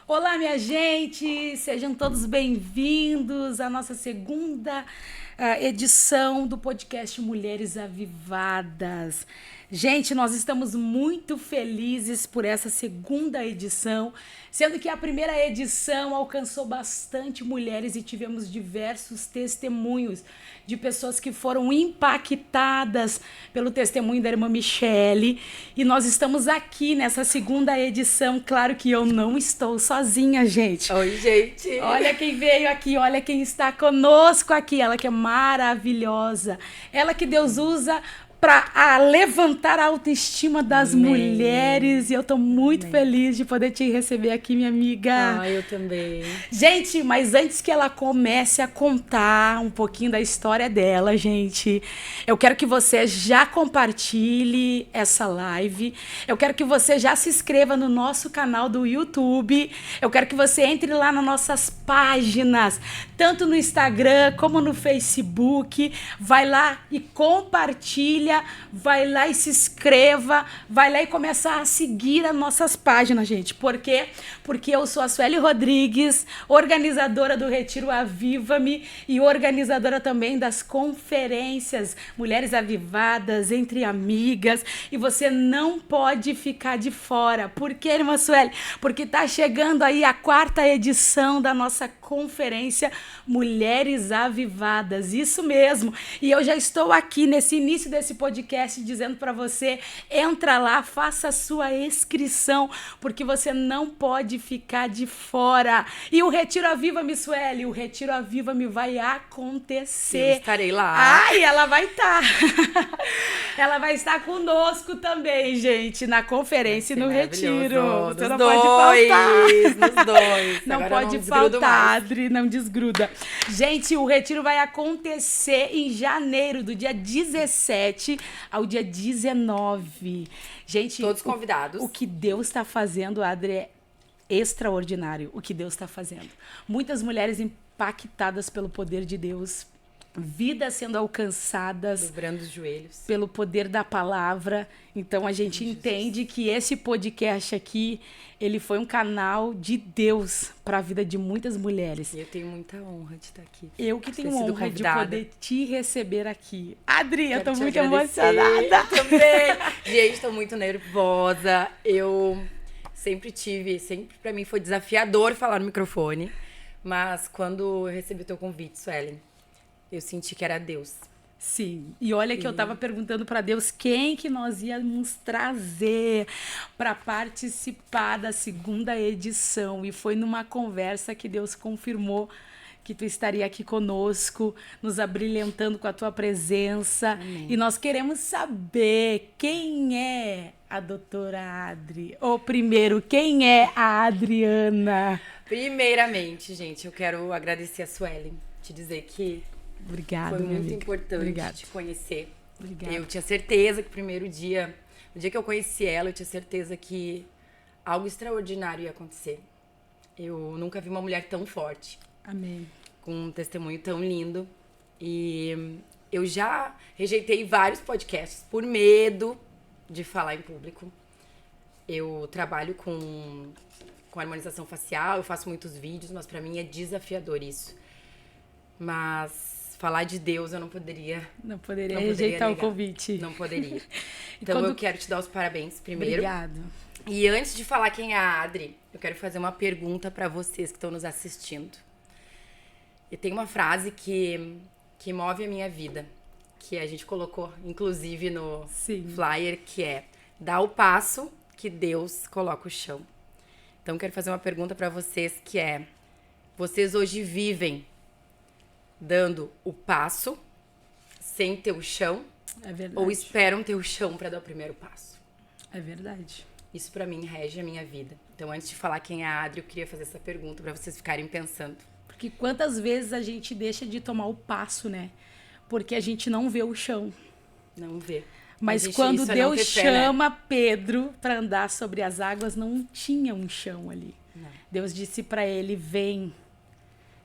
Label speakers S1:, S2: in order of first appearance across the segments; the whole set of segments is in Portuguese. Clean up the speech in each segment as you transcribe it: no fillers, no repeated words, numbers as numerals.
S1: Olá, minha gente! Sejam todos bem-vindos à nossa segunda edição do podcast Mulheres Avivadas. Gente, nós estamos muito felizes por essa segunda edição, sendo que a primeira edição alcançou bastante mulheres e tivemos diversos testemunhos de pessoas que foram impactadas pelo testemunho da irmã Michele. E nós estamos aqui nessa segunda edição. Claro que eu não estou sozinha, gente.
S2: Oi, gente.
S1: Olha quem veio aqui, olha quem está conosco aqui. Ela que é maravilhosa. Ela que Deus usa para levantar a autoestima das mulheres. E eu tô muito feliz de poder te receber aqui, minha amiga.
S2: Ah, eu também.
S1: Gente, mas antes que ela comece a contar um pouquinho da história dela, gente, eu quero que você já compartilhe essa live. Eu quero que você já se inscreva no nosso canal do YouTube. Eu quero que você entre lá nas nossas páginas, tanto no Instagram como no Facebook. Vai lá e compartilha, vai lá e se inscreva, vai lá e começa a seguir as nossas páginas, gente. Por quê? Porque eu sou a Sueli Rodrigues, organizadora do Retiro Aviva-me e organizadora também das conferências Mulheres Avivadas, Entre Amigas. E você não pode ficar de fora. Por quê, irmã Sueli? Porque tá chegando aí a 4ª edição da nossa conferência Mulheres Avivadas. Isso mesmo. E eu já estou aqui nesse início desse podcast dizendo para você, entra lá, faça a sua inscrição, porque você não pode ficar de fora. E o Retiro Aviva-me, Sueli, o Retiro Aviva-me vai acontecer.
S2: Eu estarei lá.
S1: Ai, ela vai estar. Ela vai estar conosco também, gente, na conferência e no retiro. Você não pode faltar.
S2: Nos dois.
S1: Não
S2: Agora
S1: pode
S2: não desgrudo
S1: faltar,
S2: mais.
S1: Adri, não desgruda. Gente, o retiro vai acontecer em janeiro, do dia 17 ao dia 19. Gente,
S2: Todos convidados.
S1: O que Deus está fazendo, Adri, é extraordinário. O que Deus está fazendo. Muitas mulheres impactadas pelo poder de Deus, vidas sendo alcançadas,
S2: Dobrando os joelhos.
S1: pelo poder da palavra. Então a gente entende que esse podcast aqui, ele foi um canal de Deus para a vida de muitas mulheres.
S2: E eu tenho muita honra de estar aqui.
S1: Eu que tenho
S2: ter sido
S1: honra de
S2: convidada.
S1: poder te receber aqui. Adri, eu
S2: Quero
S1: tô
S2: te
S1: muito
S2: agradecer.
S1: emocionada.
S2: Também. Gente, tô muito nervosa. Eu sempre pra mim foi desafiador falar no microfone. Mas quando eu recebi o teu convite, Suelen, eu senti que era Deus.
S1: Sim, e olha que eu tava perguntando para Deus quem que nós íamos trazer para participar da segunda edição. E foi numa conversa que Deus confirmou que tu estaria aqui conosco, nos abrilhantando com a tua presença.
S2: Amém.
S1: E nós queremos saber quem é a doutora Adri. Ou primeiro, quem é a Adriana?
S2: Primeiramente, gente, eu quero agradecer a Suelen, te dizer que
S1: Obrigada,
S2: foi
S1: minha
S2: muito
S1: amiga.
S2: importante
S1: Obrigada.
S2: te conhecer.
S1: Obrigada.
S2: Eu tinha certeza que no dia que eu conheci ela, eu tinha certeza que algo extraordinário ia acontecer. Eu nunca vi uma mulher tão forte,
S1: Amém.
S2: com um testemunho tão lindo. E eu já rejeitei vários podcasts por medo de falar em público. Eu trabalho com harmonização facial, eu faço muitos vídeos, mas pra mim é desafiador isso. Mas falar de Deus eu não poderia.
S1: Não poderia
S2: Não poderia
S1: rejeitar o
S2: negar.
S1: convite.
S2: Não poderia. Então
S1: quando-
S2: eu quero te dar os parabéns primeiro.
S1: Obrigado.
S2: E antes de falar quem é a Adri, eu quero fazer uma pergunta pra vocês que estão nos assistindo. E tem uma frase que move a minha vida, que a gente colocou, inclusive, no
S1: Sim.
S2: flyer, que é: dá o passo que Deus coloca o chão. Então, eu quero fazer uma pergunta pra vocês, que é: vocês hoje vivem dando o passo sem ter o chão,
S1: É verdade.
S2: ou esperam ter o chão pra dar o primeiro passo?
S1: É verdade.
S2: Isso pra mim rege a minha vida. Então, antes de falar quem é a Adri, eu queria fazer essa pergunta pra vocês ficarem pensando.
S1: Porque quantas vezes a gente deixa de tomar o passo, né? Porque a gente não vê o chão.
S2: Não vê.
S1: Mas
S2: Gente,
S1: quando
S2: isso é não
S1: Deus
S2: ter fé, né?
S1: chama Pedro para andar sobre as águas, não tinha um chão ali.
S2: Não.
S1: Deus disse para ele: vem,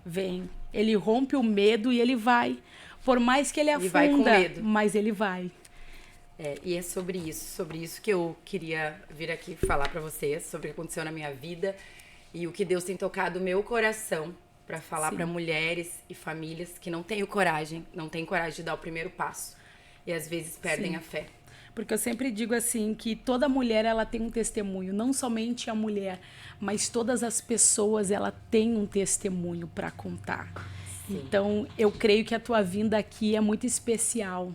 S1: vem. Ele rompe o medo e ele vai. Por mais que ele
S2: Ele vai com
S1: afunda,
S2: medo.
S1: mas ele vai.
S2: E é sobre isso que eu queria vir aqui falar pra vocês, sobre o que aconteceu na minha vida. E o que Deus tem tocado o meu coração para falar
S1: Sim.
S2: para mulheres e famílias que não têm coragem, de dar o primeiro passo. E às vezes perdem
S1: Sim.
S2: a fé.
S1: Porque eu sempre digo assim que toda mulher ela tem um testemunho, não somente a mulher, mas todas as pessoas ela tem um testemunho para contar.
S2: Sim.
S1: Então eu creio que a tua vinda aqui é muito especial.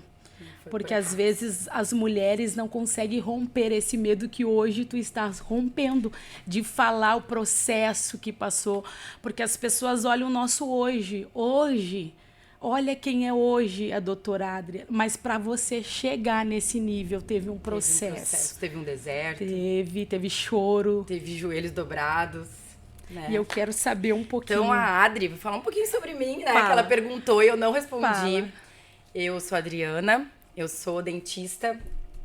S2: Foi
S1: Porque
S2: por
S1: às vezes as mulheres não conseguem romper esse medo que hoje tu estás rompendo, de falar o processo que passou. Porque as pessoas olham o nosso hoje. Hoje, olha quem é hoje a doutora Adri. Mas para você chegar nesse nível, teve um processo.
S2: Teve um deserto.
S1: Teve choro.
S2: Teve joelhos dobrados. Né?
S1: E eu quero saber um pouquinho.
S2: Então a Adri, vou falar um pouquinho sobre mim, né?
S1: Fala.
S2: Que ela perguntou e eu não respondi.
S1: Fala.
S2: Eu sou a Adriana, eu sou dentista,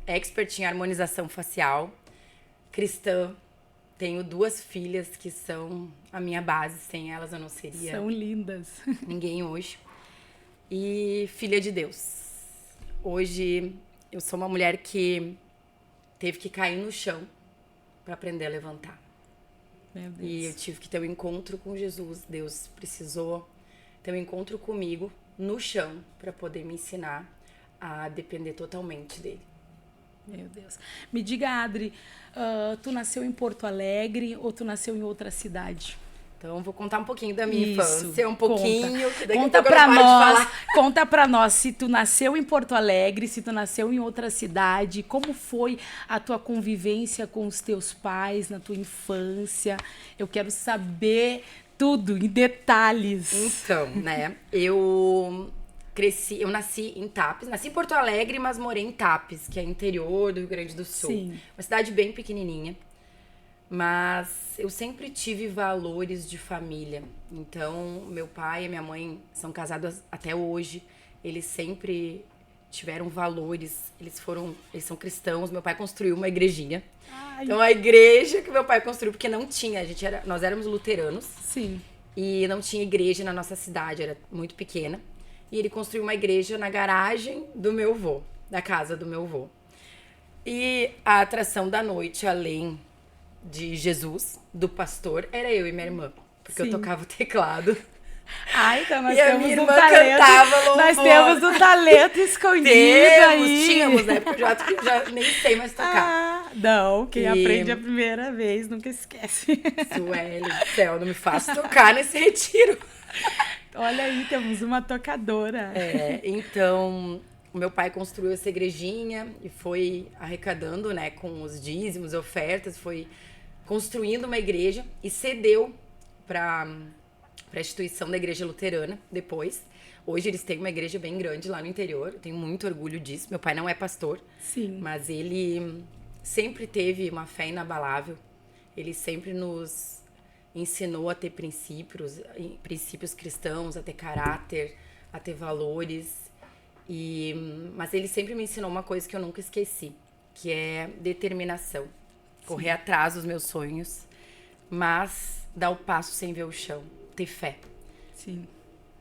S2: expert em harmonização facial, cristã. Tenho 2 filhas que são a minha base, sem elas eu não seria
S1: São lindas.
S2: ninguém hoje. E filha de Deus. Hoje eu sou uma mulher que teve que cair no chão para aprender a levantar.
S1: Meu Deus.
S2: E eu tive que ter um encontro com Jesus. Deus precisou ter um encontro comigo no chão para poder me ensinar a depender totalmente dele.
S1: Meu Deus. Me diga, Adri, tu nasceu em Porto Alegre ou tu nasceu em outra cidade?
S2: Então, eu vou contar um pouquinho da minha
S1: Isso,
S2: infância, um pouquinho. Que daqui a
S1: Conta
S2: pouco eu
S1: pra
S2: não paro de
S1: nós,
S2: falar.
S1: conta pra nós se tu nasceu em Porto Alegre, se tu nasceu em outra cidade, como foi a tua convivência com os teus pais na tua infância? Eu quero saber tudo, em detalhes.
S2: Então, né, eu nasci em Tapes, nasci em Porto Alegre, mas morei em Tapes, que é interior do Rio Grande do Sul.
S1: Sim.
S2: Uma cidade bem pequenininha, mas eu sempre tive valores de família. Então, meu pai e minha mãe são casados até hoje, eles sempre tiveram valores, eles são cristãos, meu pai construiu uma igrejinha.
S1: Ai.
S2: Então, a igreja que meu pai construiu, porque não tinha, nós éramos luteranos,
S1: Sim.
S2: e não tinha igreja na nossa cidade, era muito pequena. E ele construiu uma igreja na garagem do meu avô, da casa do meu avô. E a atração da noite, além de Jesus, do pastor, era eu e minha irmã. Porque
S1: Sim.
S2: eu tocava o teclado.
S1: Ah, então nós
S2: E a
S1: temos
S2: minha
S1: um
S2: irmã
S1: talento.
S2: cantava louvor.
S1: Nós temos um talento escondido aí.
S2: Tínhamos, né? Porque eu já nem sei mais tocar.
S1: Ah, não, quem
S2: E-
S1: aprende a primeira vez nunca esquece.
S2: Sueli do céu, não me faça tocar nesse retiro.
S1: Olha aí, temos uma tocadora.
S2: Então, o meu pai construiu essa igrejinha e foi arrecadando, né, com os dízimos, ofertas, foi construindo uma igreja e cedeu para a instituição da igreja luterana depois. Hoje eles têm uma igreja bem grande lá no interior, eu tenho muito orgulho disso. Meu pai não é pastor,
S1: Sim.
S2: mas ele sempre teve uma fé inabalável. Ele sempre nos ensinou a ter princípios cristãos, a ter caráter, a ter valores. Mas ele sempre me ensinou uma coisa que eu nunca esqueci, que é determinação. Correr atrás dos meus sonhos, mas dar o passo sem ver o chão. Ter fé.
S1: Sim.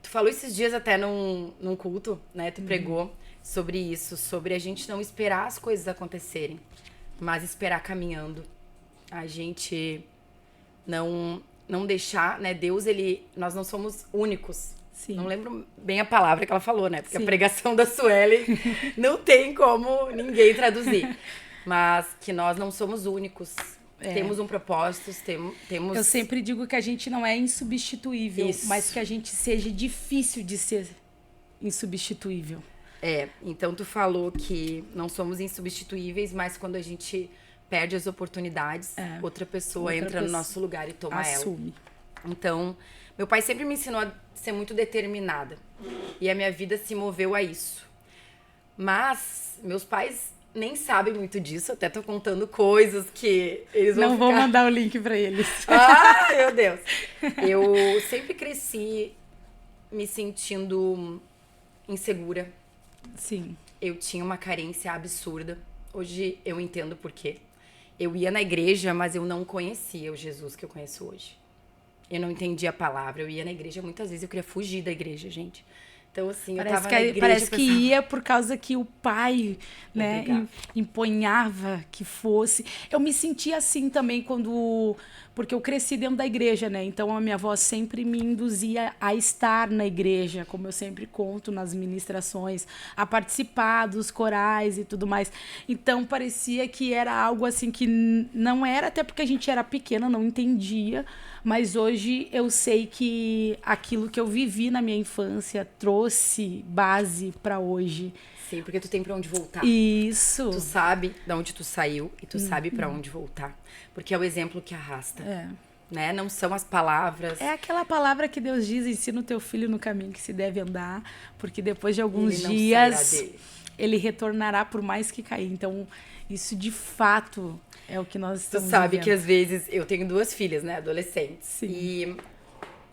S2: Tu falou esses dias até num culto, né? Tu pregou sobre isso, sobre a gente não esperar as coisas acontecerem, mas esperar caminhando. A gente não deixar, né? Deus, nós não somos únicos.
S1: Sim.
S2: Não lembro bem a palavra que ela falou, né? Porque
S1: Sim.
S2: a pregação da Sueli não tem como ninguém traduzir. Mas que nós não somos únicos. Temos um propósito, temos...
S1: Eu sempre digo que a gente não é insubstituível,
S2: Isso.
S1: mas que a gente seja difícil de ser insubstituível.
S2: Então tu falou que não somos insubstituíveis, mas quando a gente perde as oportunidades, outra pessoa entra no nosso lugar e toma
S1: assume.
S2: ela. Então, meu pai sempre me ensinou a ser muito determinada. E a minha vida se moveu a isso. Mas meus pais nem sabem muito disso. Até tô contando coisas que eles vão
S1: Não vou mandar o link pra eles.
S2: Ah, meu Deus! Eu sempre cresci me sentindo insegura.
S1: Sim.
S2: Eu tinha uma carência absurda. Hoje eu entendo por quê. Eu ia na igreja, mas eu não conhecia o Jesus que eu conheço hoje. Eu não entendia a palavra. Eu ia na igreja muitas vezes, eu queria fugir da igreja, gente. Então, assim, eu
S1: Parece
S2: tava
S1: que,
S2: na igreja...
S1: parece que
S2: pensava,
S1: ia por causa que o pai, né,
S2: Obrigada.
S1: empunhava que fosse. Eu me sentia assim também quando... Porque eu cresci dentro da igreja, né? Então a minha avó sempre me induzia a estar na igreja, como eu sempre conto nas ministrações, a participar dos corais e tudo mais. Então parecia que era algo assim que não era, até porque a gente era pequena, não entendia. Mas hoje eu sei que aquilo que eu vivi na minha infância trouxe base para hoje.
S2: Sim, porque tu tem pra onde voltar.
S1: Isso.
S2: Tu sabe de onde tu saiu e tu sabe pra onde voltar. Porque é o exemplo que arrasta.
S1: É.
S2: Né? Não são as palavras.
S1: É aquela palavra que Deus diz: ensina o teu filho no caminho que se deve andar, porque depois de alguns
S2: Ele não sairá
S1: dias
S2: dele.
S1: ele retornará por mais que cair. Então, isso de fato é o que nós
S2: Tu
S1: estamos
S2: sabe
S1: vivendo.
S2: que às vezes eu tenho 2 filhas, né, adolescentes.
S1: Sim.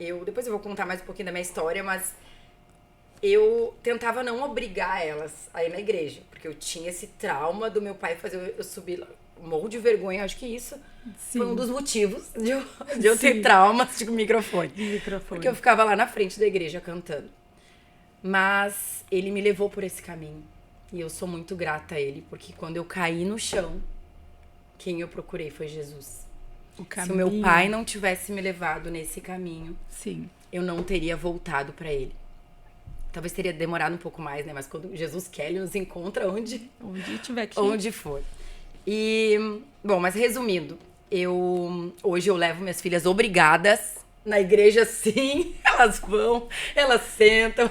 S2: E depois eu vou contar mais um pouquinho da minha história, mas eu tentava não obrigar elas a ir na igreja, porque eu tinha esse trauma do meu pai fazer eu subir lá. Morro de vergonha, acho que isso
S1: Sim.
S2: foi um dos motivos de eu ter
S1: Sim.
S2: traumas de microfone.
S1: De microfone.
S2: Porque eu ficava lá na frente da igreja cantando. Mas ele me levou por esse caminho. E eu sou muito grata a ele, porque quando eu caí no chão, quem eu procurei foi Jesus.
S1: O
S2: Se o meu pai não tivesse me levado nesse caminho,
S1: Sim.
S2: eu não teria voltado pra ele. Talvez teria demorado um pouco mais, né? Mas quando Jesus quer, ele nos encontra onde
S1: Onde tiver que ir.
S2: onde for. E, bom, mas resumindo, hoje eu levo minhas filhas obrigadas na igreja, sim. Elas vão, elas sentam,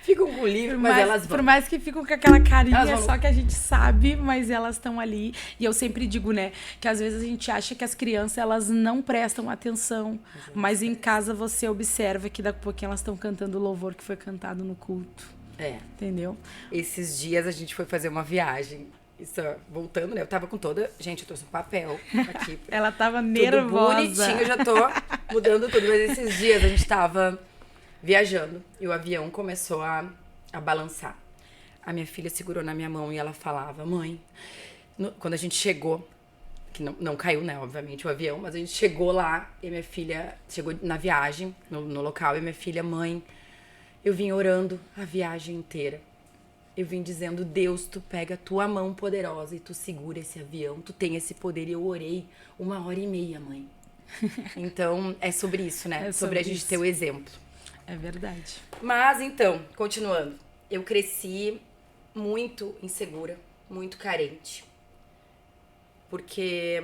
S2: ficam com o livro, mas elas vão.
S1: Por mais que ficam com aquela carinha,
S2: Elas vão.
S1: só que a gente sabe, mas elas estão ali. E eu sempre digo, né, que às vezes a gente acha que as crianças, elas não prestam atenção. Mas em casa você observa que daqui a pouquinho elas estão cantando o louvor que foi cantado no culto.
S2: É,
S1: Entendeu?
S2: esses dias a gente foi fazer uma viagem. Isso, voltando, né? Eu tava com toda... Gente, eu trouxe um papel aqui.
S1: Ela tava
S2: Tudo
S1: nervosa.
S2: bonitinho, eu já tô mudando tudo. Mas esses dias a gente tava viajando e o avião começou a balançar. A minha filha segurou na minha mão e ela falava: mãe, quando a gente chegou, que não caiu, né, obviamente, o avião, mas a gente chegou lá e minha filha chegou na viagem, no local, e minha filha: mãe, eu vim orando a viagem inteira. Eu vim dizendo: Deus, tu pega a tua mão poderosa e tu segura esse avião, tu tem esse poder. E eu orei 1h30, mãe. Então, é sobre isso, né?
S1: É
S2: sobre a
S1: sobre
S2: gente
S1: isso.
S2: ter o exemplo.
S1: É verdade.
S2: Mas, então, continuando. Eu cresci muito insegura, muito carente. Porque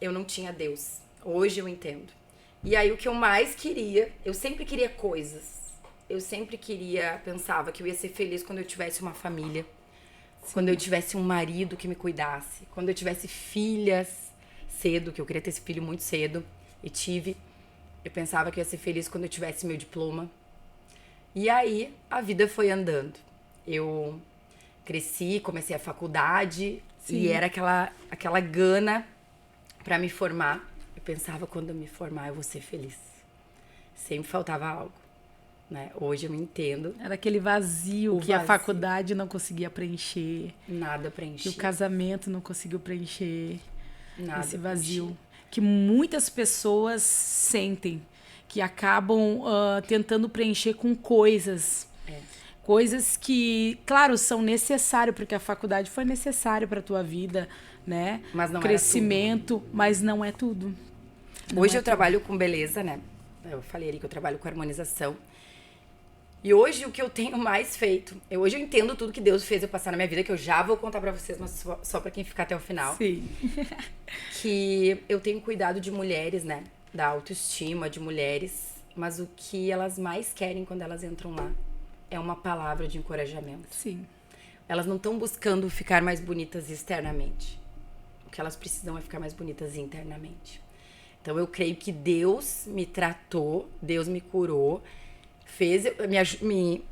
S2: eu não tinha Deus. Hoje eu entendo. E aí, o que eu mais queria... Eu sempre queria coisas. Eu sempre pensava que eu ia ser feliz quando eu tivesse uma família. Quando eu tivesse um marido que me cuidasse. Quando eu tivesse filhas cedo, que eu queria ter esse filho muito cedo. E tive. Eu pensava que eu ia ser feliz quando eu tivesse meu diploma. E aí, a vida foi andando. Eu cresci, comecei a faculdade.
S1: Sim.
S2: E era aquela gana pra me formar. Eu pensava: quando eu me formar, eu vou ser feliz. Sempre faltava algo. Né? Hoje eu me entendo.
S1: Era aquele vazio
S2: O
S1: que a
S2: vazio.
S1: faculdade não conseguia preencher.
S2: Nada
S1: Que
S2: preencher.
S1: o casamento não conseguiu preencher.
S2: Nada
S1: Esse vazio.
S2: preencher.
S1: Que muitas pessoas sentem. Que acabam tentando preencher com coisas. Coisas que, claro, são necessárias, porque a faculdade foi necessária para a tua vida, né?
S2: Mas não era
S1: crescimento, mas não é tudo. Não
S2: Hoje
S1: é
S2: eu trabalho com beleza, né? Eu falei ali que eu trabalho com harmonização. E hoje o que eu tenho mais feito... Hoje eu entendo tudo que Deus fez eu passar na minha vida, que eu já vou contar pra vocês, mas só pra quem ficar até o final.
S1: Sim.
S2: Que eu tenho cuidado de mulheres, né? Da autoestima de mulheres. Mas o que elas mais querem quando elas entram lá é uma palavra de encorajamento.
S1: Sim.
S2: Elas não estão buscando ficar mais bonitas externamente. O que elas precisam é ficar mais bonitas internamente. Então eu creio que Deus me tratou, Deus me curou, me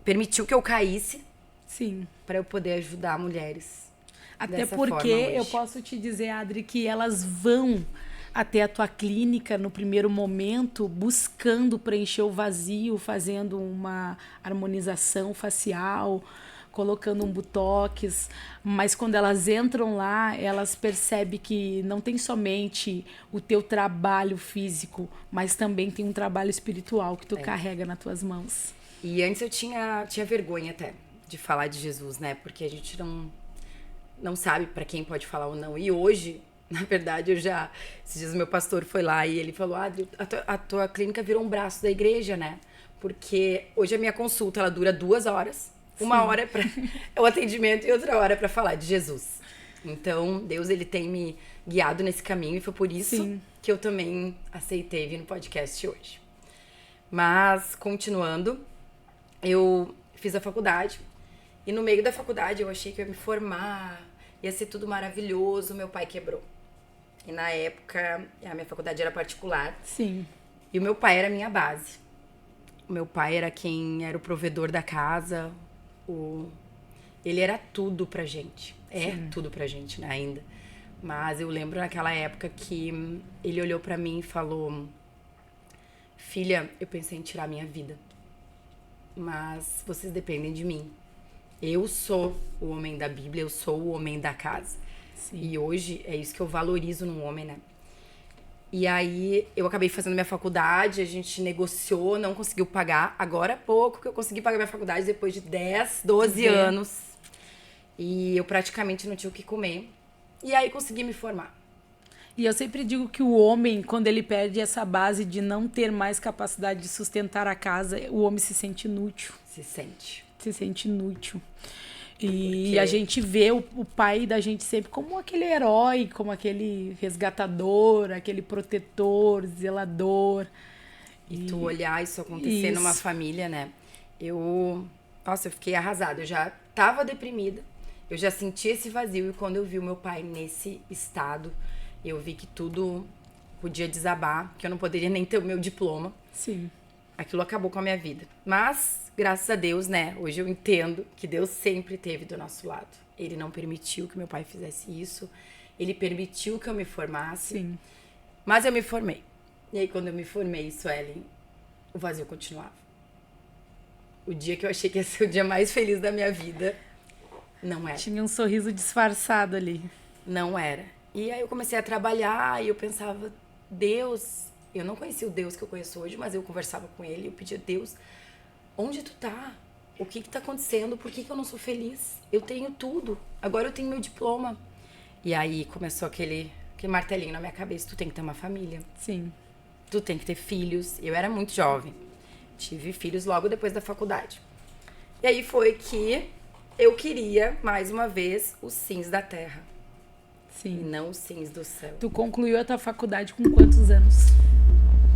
S2: permitiu que eu caísse.
S1: Sim.
S2: Para eu poder ajudar mulheres.
S1: Até
S2: dessa
S1: porque
S2: forma hoje.
S1: eu posso te dizer, Adri, que elas vão até a tua clínica no primeiro momento buscando preencher o vazio, fazendo uma harmonização facial, colocando um botox, mas quando elas entram lá, elas percebem que não tem somente o teu trabalho físico, mas também tem um trabalho espiritual que tu carrega nas tuas mãos.
S2: E antes eu tinha vergonha até de falar de Jesus, né? Porque a gente não sabe pra quem pode falar ou não. E hoje, na verdade, esses dias o meu pastor foi lá e ele falou, Adri, a tua clínica virou um braço da igreja, né? Porque hoje a minha consulta, ela dura 2 horas. Uma hora é o atendimento e outra hora é pra falar de Jesus. Então, Deus, ele tem me guiado nesse caminho e foi por isso que eu também aceitei vir no podcast hoje. Mas, continuando, eu fiz a faculdade e no meio da faculdade eu achei que eu ia me formar, ia ser tudo maravilhoso, meu pai quebrou. E na época, a minha faculdade era particular.
S1: Sim.
S2: E o meu pai era a minha base. O meu pai era quem era o provedor da casa, ele era tudo pra gente. Tudo pra gente, né, ainda. Mas eu lembro naquela época que ele olhou pra mim e falou: filha, eu pensei em tirar minha vida, mas vocês dependem de mim. Eu sou o homem da Bíblia, eu sou o homem da casa.
S1: Sim.
S2: E hoje é isso que eu valorizo num homem, né? E aí eu acabei fazendo minha faculdade, a gente negociou, não conseguiu pagar. Agora há pouco que eu consegui pagar minha faculdade, depois de 10, 12 anos. E eu praticamente não tinha o que comer. E aí consegui me formar.
S1: E eu sempre digo que o homem, quando ele perde essa base de não ter mais capacidade de sustentar a casa, o homem se sente inútil.
S2: Se sente
S1: inútil. E a gente vê o pai da gente sempre como aquele herói, como aquele resgatador, aquele protetor, zelador.
S2: E tu olhar isso acontecer numa família, né? Eu fiquei arrasada. Eu já tava deprimida. Eu já senti esse vazio. E quando eu vi o meu pai nesse estado, eu vi que tudo podia desabar, que eu não poderia nem ter o meu diploma.
S1: Sim.
S2: Aquilo acabou com a minha vida. Mas, graças a Deus, né? Hoje eu entendo que Deus sempre esteve do nosso lado. Ele não permitiu que meu pai fizesse isso. Ele permitiu que eu me formasse.
S1: Sim.
S2: Mas eu me formei. E aí, quando eu me formei, Suelen, o vazio continuava. O dia que eu achei que ia ser o dia mais feliz da minha vida, não era.
S1: Tinha um sorriso disfarçado ali.
S2: Não era. E aí eu comecei a trabalhar e eu pensava, Deus... Eu não conhecia o Deus que eu conheço hoje, mas eu conversava com ele e eu pedia, Deus, onde tu tá? O que tá acontecendo? Por que eu não sou feliz? Eu tenho tudo. Agora eu tenho meu diploma. E aí começou aquele martelinho na minha cabeça. Tu tem que ter uma família.
S1: Sim.
S2: Tu tem que ter filhos. Eu era muito jovem. Tive filhos logo depois da faculdade. E aí foi que eu queria, mais uma vez, os sims da terra.
S1: Sim.
S2: E não os sims do céu.
S1: Tu concluiu a tua faculdade com quantos anos?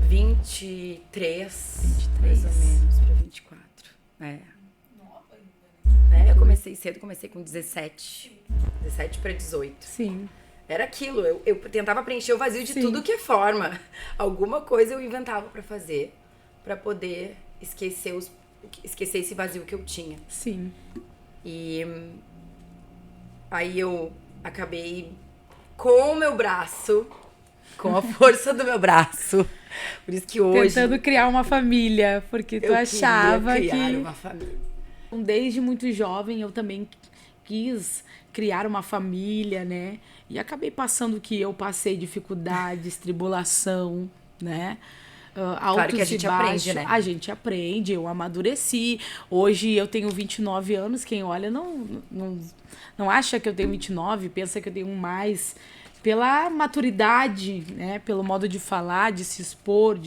S2: 23, mais ou menos, para 24. Eu comecei cedo, comecei com 17 para 18.
S1: Sim.
S2: Era aquilo, eu tentava preencher o vazio de tudo que é forma. Alguma coisa eu inventava para fazer, para poder esquecer esse vazio que eu tinha.
S1: Sim.
S2: E aí eu acabei com o meu braço, com a força do meu braço. Por isso que hoje...
S1: Tentando criar uma família, porque tu achava que...
S2: criar uma família.
S1: Desde muito jovem eu também quis criar uma família, né? E acabei passando o que eu passei, dificuldades, tribulação, né? Altos
S2: claro que a gente
S1: e baixos.
S2: aprende, né?
S1: A gente aprende, eu amadureci. Hoje eu tenho 29 anos, quem olha não acha que eu tenho 29, pensa que eu tenho mais... Pela maturidade, né? Pelo modo de falar, de se expor.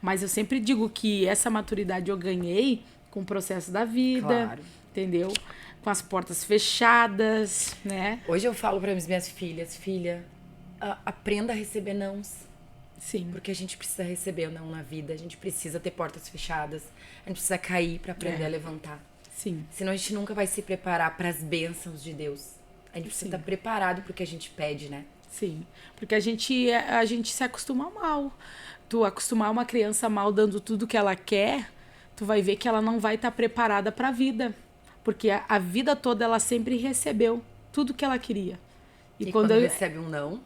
S1: Mas eu sempre digo que essa maturidade eu ganhei com o processo da vida,
S2: claro.
S1: Entendeu? Com as portas fechadas, né?
S2: Hoje eu falo para as minhas filhas, filha, aprenda a receber nãos.
S1: Sim.
S2: Porque a gente precisa receber não na vida, a gente precisa ter portas fechadas, a gente precisa cair para aprender a levantar.
S1: Sim.
S2: Senão a gente nunca vai se preparar para as bênçãos de Deus. A gente precisa estar preparado pro que a gente pede, né?
S1: Sim, porque a gente se acostuma mal. Tu acostumar uma criança mal dando tudo que ela quer, tu vai ver que ela não vai estar preparada para a vida. Porque a vida toda ela sempre recebeu tudo que ela queria.
S2: E quando recebe um não?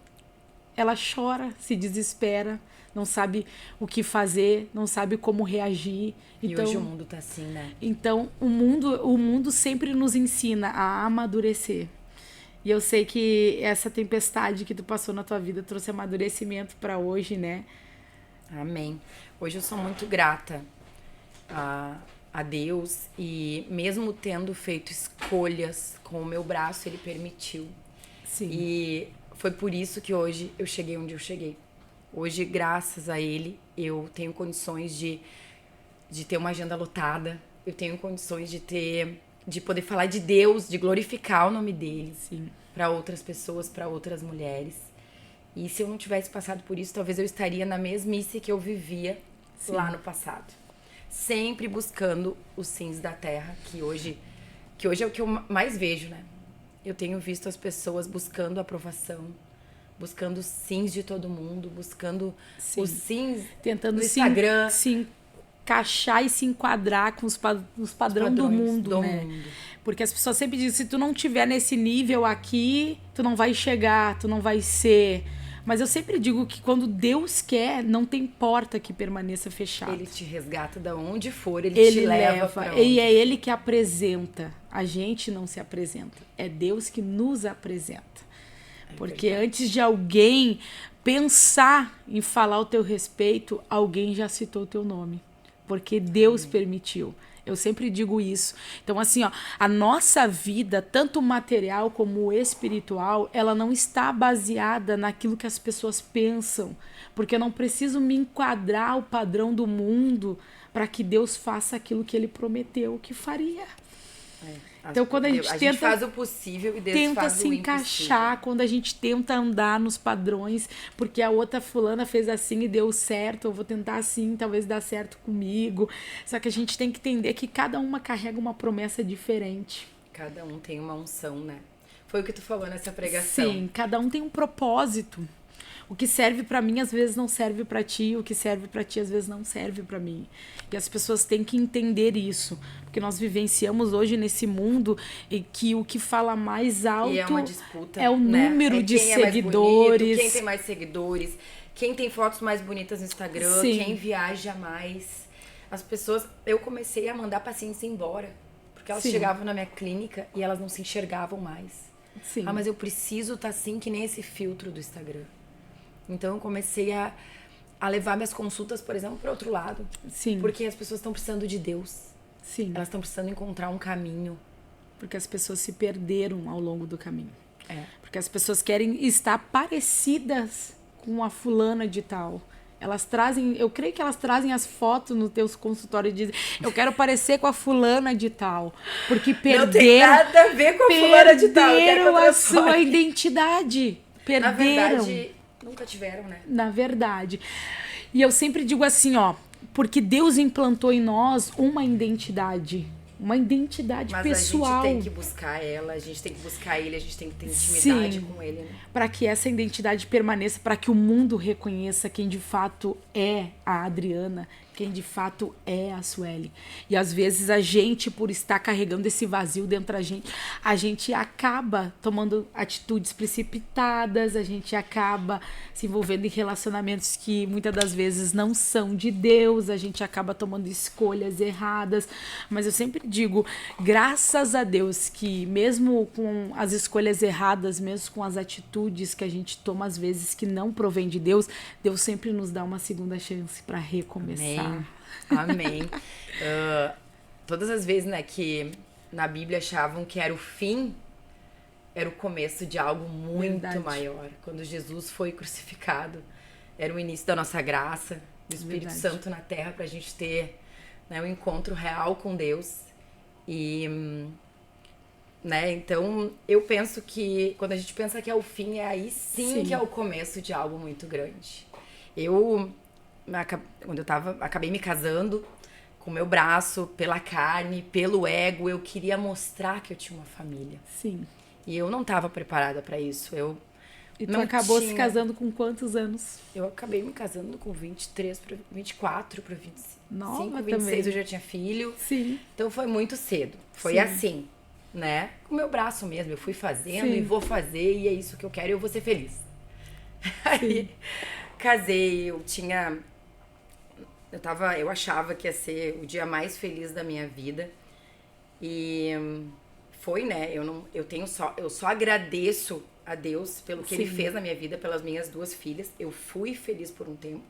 S1: Ela chora, se desespera, não sabe o que fazer, não sabe como reagir.
S2: E hoje o mundo tá assim, né?
S1: Então, o mundo sempre nos ensina a amadurecer. E eu sei que essa tempestade que tu passou na tua vida trouxe amadurecimento para hoje, né?
S2: Amém. Hoje eu sou muito grata a Deus, e mesmo tendo feito escolhas com o meu braço, ele permitiu.
S1: Sim.
S2: E foi por isso que hoje eu cheguei onde eu cheguei. Hoje, graças a ele, eu tenho condições de ter uma agenda lotada, eu tenho condições de poder falar de Deus, de glorificar o nome dele para outras pessoas, para outras mulheres. E se eu não tivesse passado por isso, talvez eu estaria na mesmice que eu vivia lá no passado. Sempre buscando os sims da terra, que hoje é o que eu mais vejo, né? Eu tenho visto as pessoas buscando aprovação, buscando os sims de todo mundo, buscando os sims
S1: tentando
S2: no Instagram.
S1: Se encaixar e se enquadrar com os padrões do mundo, né? Porque as pessoas sempre dizem, se tu não tiver nesse nível aqui, tu não vai chegar, tu não vai ser. Mas eu sempre digo que quando Deus quer, não tem porta que permaneça fechada.
S2: Ele te resgata de onde for, ele te leva pra onde.
S1: E é ele que apresenta. A gente não se apresenta. É Deus que nos apresenta. Porque antes de alguém pensar em falar o teu respeito, alguém já citou o teu nome. Porque Deus permitiu. Eu sempre digo isso. Então, assim, ó, a nossa vida, tanto material como espiritual, ela não está baseada naquilo que as pessoas pensam. Porque eu não preciso me enquadrar ao padrão do mundo para que Deus faça aquilo que ele prometeu que faria. Então, quando a gente
S2: faz o possível e Deus
S1: tenta
S2: faz
S1: se
S2: o
S1: encaixar,
S2: impossível.
S1: quando a gente tenta andar nos padrões, porque a outra fulana fez assim e deu certo, eu vou tentar assim, talvez dá certo comigo. Só que a gente tem que entender que cada uma carrega uma promessa diferente.
S2: Cada um tem uma unção, né? Foi o que tu falou nessa pregação.
S1: Sim, cada um tem um propósito. O que serve pra mim às vezes não serve pra ti, o que serve pra ti às vezes não serve pra mim. E as pessoas têm que entender isso, porque nós vivenciamos hoje nesse mundo em que o que fala mais alto
S2: é uma disputa,
S1: é o número de seguidores.
S2: Mais bonito, quem tem mais seguidores, quem tem fotos mais bonitas no Instagram, quem viaja mais. As pessoas, eu comecei a mandar pacientes embora, porque elas chegavam na minha clínica e elas não se enxergavam mais.
S1: Sim.
S2: Mas eu preciso estar assim que nem esse filtro do Instagram. Então eu comecei a levar minhas consultas, por exemplo, para outro lado.
S1: Sim.
S2: Porque as pessoas estão precisando de Deus.
S1: Sim.
S2: Elas estão precisando encontrar um caminho.
S1: Porque as pessoas se perderam ao longo do caminho. Porque as pessoas querem estar parecidas com a fulana de tal. Elas trazem, eu creio que elas trazem as fotos nos teus consultórios e dizem, eu quero parecer com a fulana de tal. Porque perderam...
S2: Não tem nada a ver com a fulana de tal.
S1: Perderam a sua identidade. Perderam.
S2: Na verdade, nunca tiveram, né?
S1: Na verdade. E eu sempre digo assim, ó, porque Deus implantou em nós uma identidade pessoal.
S2: Mas a gente tem que buscar ela, a gente tem que buscar ele, a gente tem que ter intimidade com ele, né?
S1: Para que essa identidade permaneça, para que o mundo reconheça quem de fato é a Adriana, quem de fato é a Sueli. E às vezes a gente, por estar carregando esse vazio dentro da gente, a gente acaba tomando atitudes precipitadas, a gente acaba se envolvendo em relacionamentos que muitas das vezes não são de Deus, a gente acaba tomando escolhas erradas. Mas eu sempre digo, graças a Deus que mesmo com as escolhas erradas, mesmo com as atitudes que a gente toma às vezes que não provém de Deus, Deus sempre nos dá uma segunda chance para recomeçar.
S2: Amém. Todas as vezes, né, que na Bíblia achavam que era o fim, era o começo de algo muito maior. Quando Jesus foi crucificado, era o início da nossa graça, do Espírito Santo na terra, pra gente ter, né, um encontro real com Deus. E, né, então eu penso que quando a gente pensa que é o fim, é aí sim que é o começo de algo muito grande. Quando eu acabei me casando com o meu braço, pela carne, pelo ego, eu queria mostrar que eu tinha uma família.
S1: Sim.
S2: E eu não estava preparada para isso.
S1: E tu acabou se casando com quantos anos?
S2: Eu acabei me casando com 23 para 24 para 25.
S1: Nova
S2: 26
S1: também.
S2: eu já tinha filho.
S1: Sim.
S2: Então foi muito cedo. Foi assim, né? Com o meu braço mesmo. Eu fui fazendo e vou fazer e é isso que eu quero e eu vou ser feliz. Aí casei, eu achava que ia ser o dia mais feliz da minha vida. E foi, né? Eu só agradeço a Deus pelo que ele fez na minha vida, pelas minhas 2 filhas. Eu fui feliz por um tempo.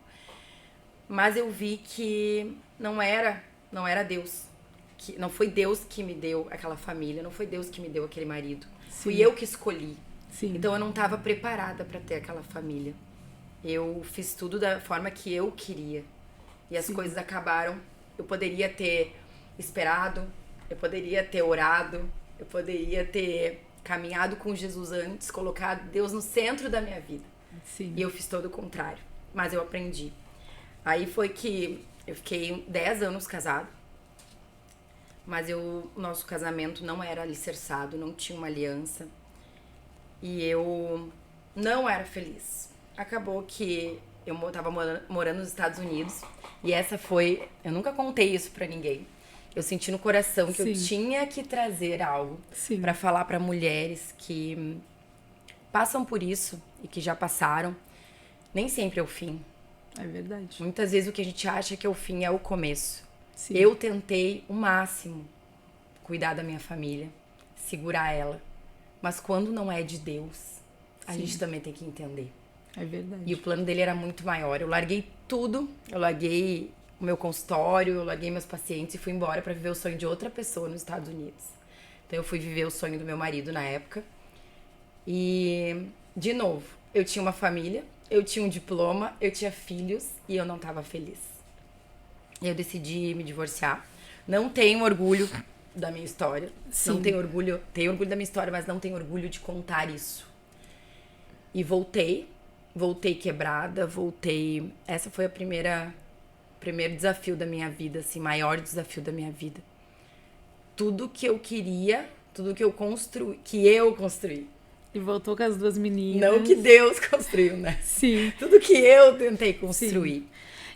S2: Mas eu vi que não era Deus não foi Deus que me deu aquela família, não foi Deus que me deu aquele marido.
S1: Sim.
S2: Fui eu que escolhi.
S1: Sim.
S2: Então eu não estava preparada para ter aquela família. Eu fiz tudo da forma que eu queria. E as coisas acabaram. Eu poderia ter esperado, eu poderia ter orado, eu poderia ter caminhado com Jesus antes, colocado Deus no centro da minha vida.
S1: Sim.
S2: E eu fiz todo o contrário. Mas eu aprendi. Aí foi que eu fiquei 10 anos casado. Mas o nosso casamento não era alicerçado, não tinha uma aliança. E eu não era feliz. Acabou que eu tava morando nos Estados Unidos. E essa foi... Eu nunca contei isso pra ninguém. Eu senti no coração que eu tinha que trazer algo pra falar pra mulheres que passam por isso e que já passaram. Nem sempre é o fim.
S1: É verdade.
S2: Muitas vezes o que a gente acha que é o fim é o começo.
S1: Sim.
S2: Eu tentei o máximo cuidar da minha família, segurar ela. Mas quando não é de Deus, a gente também tem que entender.
S1: É verdade.
S2: E o plano dele era muito maior. Eu larguei tudo, eu larguei o meu consultório, eu larguei meus pacientes e fui embora pra viver o sonho de outra pessoa nos Estados Unidos. Então eu fui viver o sonho do meu marido na época. E, de novo, eu tinha uma família, eu tinha um diploma, eu tinha filhos e eu não estava feliz. Eu decidi me divorciar. Não tenho orgulho da minha história.
S1: Sim.
S2: Não tenho orgulho da minha história, mas não tenho orgulho de contar isso. E voltei quebrada, essa foi primeiro desafio da minha vida, assim, maior desafio da minha vida. Tudo que eu queria, tudo que eu construí.
S1: E voltou com as duas meninas.
S2: Não que Deus construiu, né?
S1: Sim.
S2: Tudo que eu tentei construir.
S1: Sim.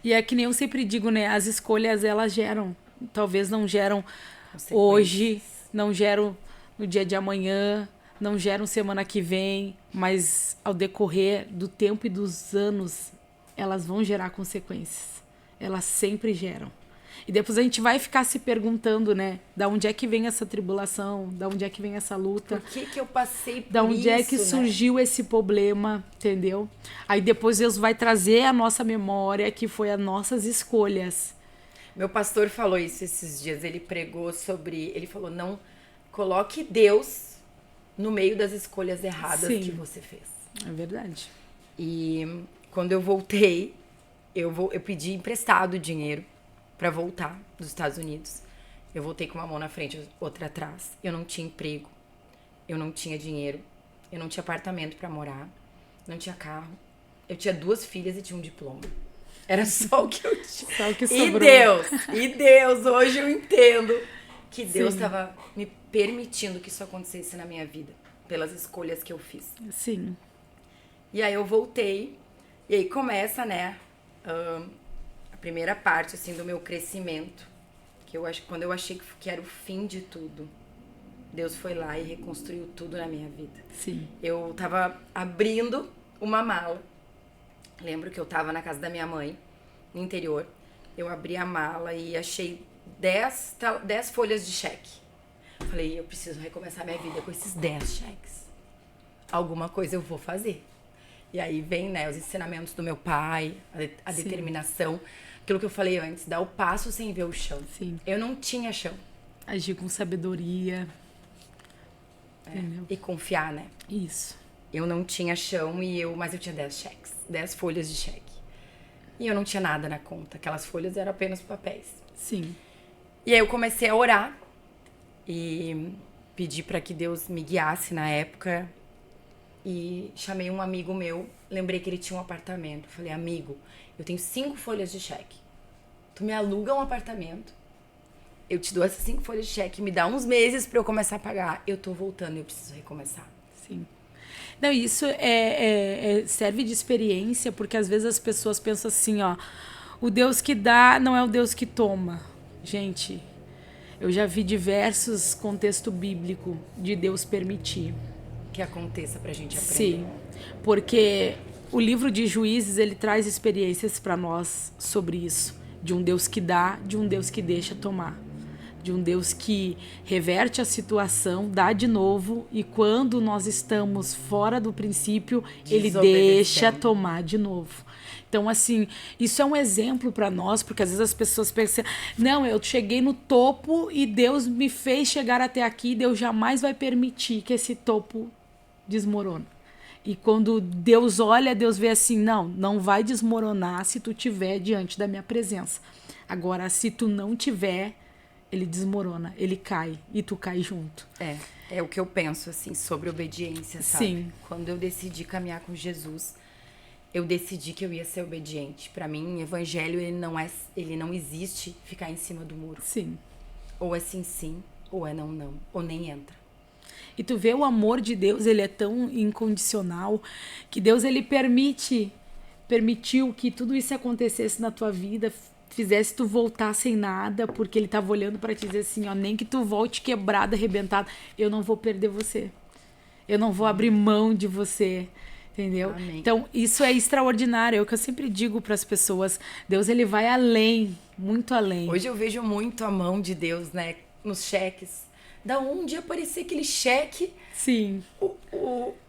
S1: E é que nem eu sempre digo, né? As escolhas, elas geram. Talvez não geram hoje, não geram no dia de amanhã, não geram semana que vem, mas ao decorrer do tempo e dos anos, elas vão gerar consequências. Elas sempre geram. E depois a gente vai ficar se perguntando, né? Da onde é que vem essa tribulação? Da onde é que vem essa luta?
S2: Por que eu passei por isso,
S1: da onde é que surgiu esse problema, entendeu? Aí depois Deus vai trazer a nossa memória, que foi as nossas escolhas.
S2: Meu pastor falou isso esses dias, ele pregou sobre... Ele falou, não coloque Deus no meio das escolhas erradas que você fez.
S1: É verdade.
S2: E quando eu voltei, eu pedi emprestado dinheiro para voltar dos Estados Unidos. Eu voltei com uma mão na frente, outra atrás. Eu não tinha emprego, eu não tinha dinheiro, eu não tinha apartamento para morar, não tinha carro. Eu tinha 2 filhas e tinha um diploma. Era só o que eu tinha.
S1: Só o que sobrou.
S2: E Deus, hoje eu entendo que Deus estava me permitindo que isso acontecesse na minha vida, pelas escolhas que eu fiz.
S1: Sim.
S2: E aí eu voltei, e aí começa, né, a primeira parte, assim, do meu crescimento, que quando eu achei que era o fim de tudo, Deus foi lá e reconstruiu tudo na minha vida.
S1: Sim.
S2: Eu tava abrindo uma mala, lembro que eu tava na casa da minha mãe, no interior, eu abri a mala e achei 10 folhas de cheque. Falei, eu preciso recomeçar minha vida com esses 10 cheques. Alguma coisa eu vou fazer. E aí vem, né, os ensinamentos do meu pai, a determinação, aquilo que eu falei antes, dar o passo sem ver o chão.
S1: Sim.
S2: Eu não tinha chão.
S1: Agir com sabedoria.
S2: E confiar, né?
S1: Isso.
S2: Eu não tinha chão, mas eu tinha 10 cheques, 10 folhas de cheque. E eu não tinha nada na conta, aquelas folhas eram apenas papéis.
S1: Sim.
S2: E aí eu comecei a orar e pedi para que Deus me guiasse na época. E chamei um amigo meu, lembrei que ele tinha um apartamento. Falei, amigo, eu tenho 5 folhas de cheque. Tu me aluga um apartamento, eu te dou essas 5 folhas de cheque, me dá uns meses pra eu começar a pagar. Eu tô voltando, eu preciso recomeçar.
S1: Sim. Não, isso serve de experiência, porque às vezes as pessoas pensam assim, ó, o Deus que dá não é o Deus que toma. Gente, eu já vi diversos contextos bíblicos de Deus permitir
S2: que aconteça pra gente aprender.
S1: Sim, porque o livro de Juízes, ele traz experiências para nós sobre isso, de um Deus que dá, de um Deus que deixa tomar. de um Deus que reverte a situação, dá de novo, e quando nós estamos fora do princípio, ele deixa tomar de novo. Então, assim, isso é um exemplo para nós, porque às vezes as pessoas pensam, não, eu cheguei no topo e Deus me fez chegar até aqui, Deus jamais vai permitir que esse topo desmorone. E quando Deus olha, Deus vê assim, não vai desmoronar se tu estiver diante da minha presença. Agora, se tu não tiver, ele desmorona, ele cai e tu cai junto.
S2: É o que eu penso, assim, sobre obediência, sabe?
S1: Sim.
S2: Quando eu decidi caminhar com Jesus, eu decidi que eu ia ser obediente. Pra mim, evangelho, ele não existe ficar em cima do muro.
S1: Sim.
S2: Ou é sim, ou é não, ou nem entra.
S1: E tu vê o amor de Deus, ele é tão incondicional, que Deus, ele permitiu que tudo isso acontecesse na tua vida, fizesse tu voltar sem nada, porque ele tava olhando para te dizer assim, ó, nem que tu volte quebrada, arrebentada, eu não vou perder você. Eu não vou abrir mão de você. Entendeu?
S2: Amém.
S1: Então, isso é extraordinário. É o que eu sempre digo para as pessoas. Deus, ele vai além, muito além.
S2: Hoje eu vejo muito a mão de Deus, né? Nos cheques. Da onde aparecer aquele cheque.
S1: Sim.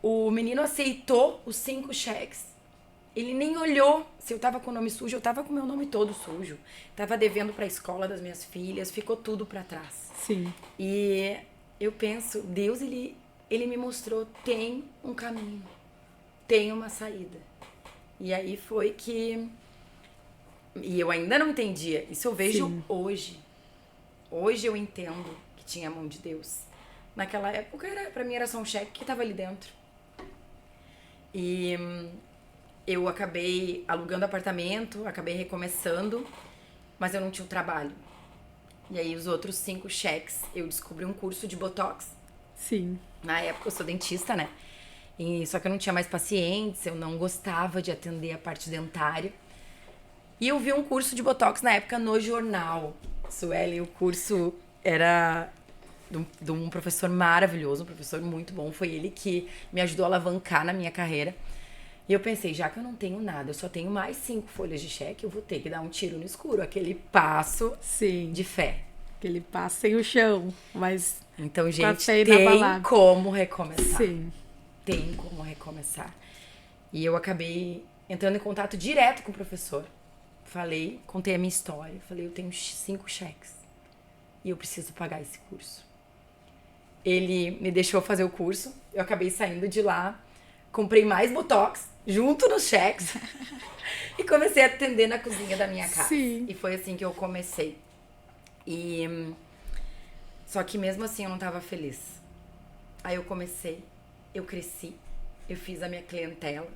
S2: O menino aceitou os 5 cheques. Ele nem olhou se eu tava com o nome sujo. Eu tava com o meu nome todo sujo. Tava devendo pra escola das minhas filhas. Ficou tudo pra trás.
S1: Sim.
S2: E eu penso, Deus, ele me mostrou, tem um caminho. Tem uma saída. E aí foi que... E eu ainda não entendia. Isso eu vejo hoje. Hoje eu entendo que tinha a mão de Deus. Naquela época, pra mim, era só um cheque que tava ali dentro. E eu acabei alugando apartamento, acabei recomeçando, mas eu não tinha o trabalho. E aí, os outros 5 cheques, eu descobri um curso de Botox.
S1: Sim.
S2: Na época, eu sou dentista, né? Só que eu não tinha mais pacientes, eu não gostava de atender a parte dentária. E eu vi um curso de Botox na época no jornal. Sueli, o curso era de um professor maravilhoso, um professor muito bom. Foi ele que me ajudou a alavancar na minha carreira. E eu pensei, já que eu não tenho nada, eu só tenho mais 5 folhas de cheque, eu vou ter que dar um tiro no escuro. Aquele passo de fé.
S1: Aquele passo sem o chão, mas...
S2: Então, gente, tem como recomeçar.
S1: Sim.
S2: Tem como recomeçar. E eu acabei entrando em contato direto com o professor. Falei, contei a minha história. Falei, eu tenho 5 cheques. E eu preciso pagar esse curso. Ele me deixou fazer o curso. Eu acabei saindo de lá. Comprei mais Botox, junto nos cheques. E comecei a atender na cozinha da minha casa.
S1: Sim.
S2: E foi assim que eu comecei. Só que mesmo assim eu não tava feliz. Aí eu comecei. Eu cresci, eu fiz a minha clientela,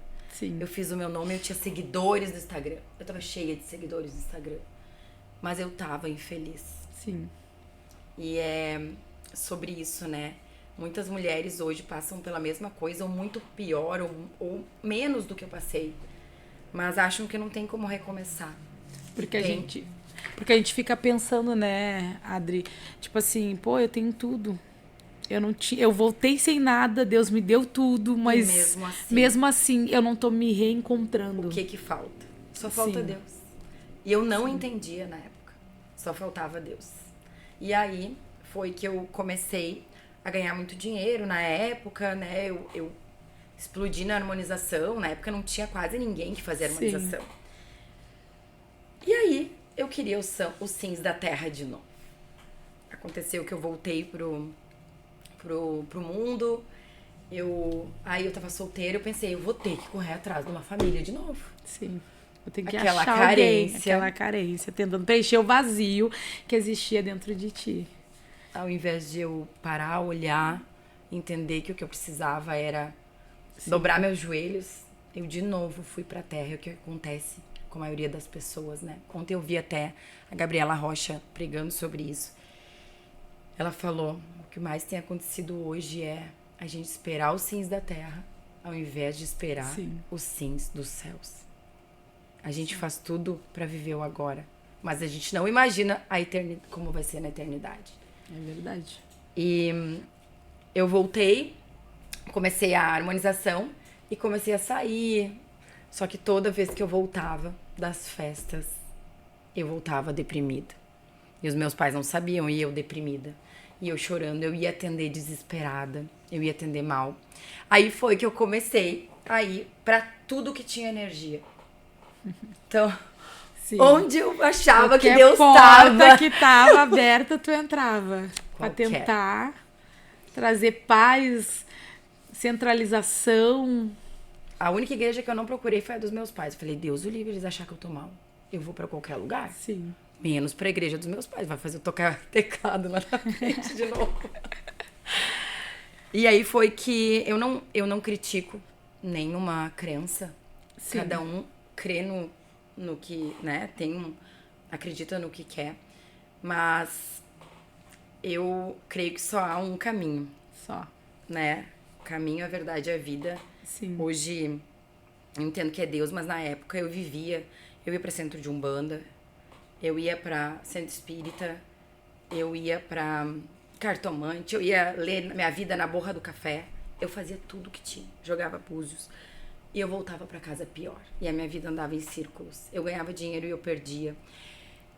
S2: eu fiz o meu nome, eu tinha seguidores no Instagram. Eu tava cheia de seguidores no Instagram. Mas eu tava infeliz.
S1: Sim.
S2: E é sobre isso, né? Muitas mulheres hoje passam pela mesma coisa, ou muito pior, ou menos do que eu passei. Mas acham que não tem como recomeçar.
S1: Porque a gente fica pensando, né, Adri? Tipo assim, pô, eu tenho tudo. Eu voltei sem nada, Deus me deu tudo, mas mesmo assim eu não tô me reencontrando.
S2: O que falta? Só falta Deus. E eu não entendia na época. Só faltava Deus. E aí foi que eu comecei a ganhar muito dinheiro na época, né? Eu explodi na harmonização. Na época não tinha quase ninguém que fazia harmonização. E aí eu queria os sims da terra de novo. Aconteceu que eu voltei pro mundo. Aí eu tava solteira, eu pensei, eu vou ter que correr atrás de uma família de novo.
S1: Sim. Eu tenho que
S2: aquela
S1: achar
S2: carência.
S1: Aquela carência, tentando preencher o vazio que existia dentro de ti.
S2: Ao invés de eu parar, olhar, entender que o que eu precisava era dobrar meus joelhos, eu de novo fui pra terra. É o que acontece com a maioria das pessoas, né? Ontem eu vi até a Gabriela Rocha pregando sobre isso. Ela falou, o que mais tem acontecido hoje é a gente esperar os sims da terra ao invés de esperar os sims dos céus. A gente faz tudo para viver o agora, mas a gente não imagina a eternidade, como vai ser na eternidade.
S1: É verdade.
S2: E eu voltei, comecei a harmonização e comecei a sair. Só que toda vez que eu voltava das festas, eu voltava deprimida. E os meus pais não sabiam, e eu deprimida. E eu chorando, eu ia atender desesperada, eu ia atender mal. Aí foi que eu comecei a ir pra tudo que tinha energia. Então,
S1: Sim.
S2: onde eu achava
S1: Qualquer
S2: que Deus
S1: porta
S2: estava.
S1: que tava aberta, tu entrava. Pra
S2: Qualquer.
S1: tentar trazer paz, centralização.
S2: A única igreja que eu não procurei foi a dos meus pais. Eu falei, Deus o livre, eles achar que eu tô mal. Eu vou pra qualquer lugar.
S1: Sim.
S2: Menos pra igreja dos meus pais. Vai fazer eu tocar teclado lá na frente de novo. E aí foi que eu não critico nenhuma crença.
S1: Sim.
S2: Cada um crê no que, né, acredita no que quer. Mas eu creio que só há um caminho,
S1: Só.
S2: né? O caminho, a verdade, a vida.
S1: Sim.
S2: Hoje eu entendo que é Deus, mas na época eu ia pra centro de Umbanda, eu ia pra centro espírita, eu ia pra cartomante, eu ia ler minha vida na borra do café. Eu fazia tudo que tinha, jogava búzios. E eu voltava pra casa pior. E a minha vida andava em círculos. Eu ganhava dinheiro e eu perdia.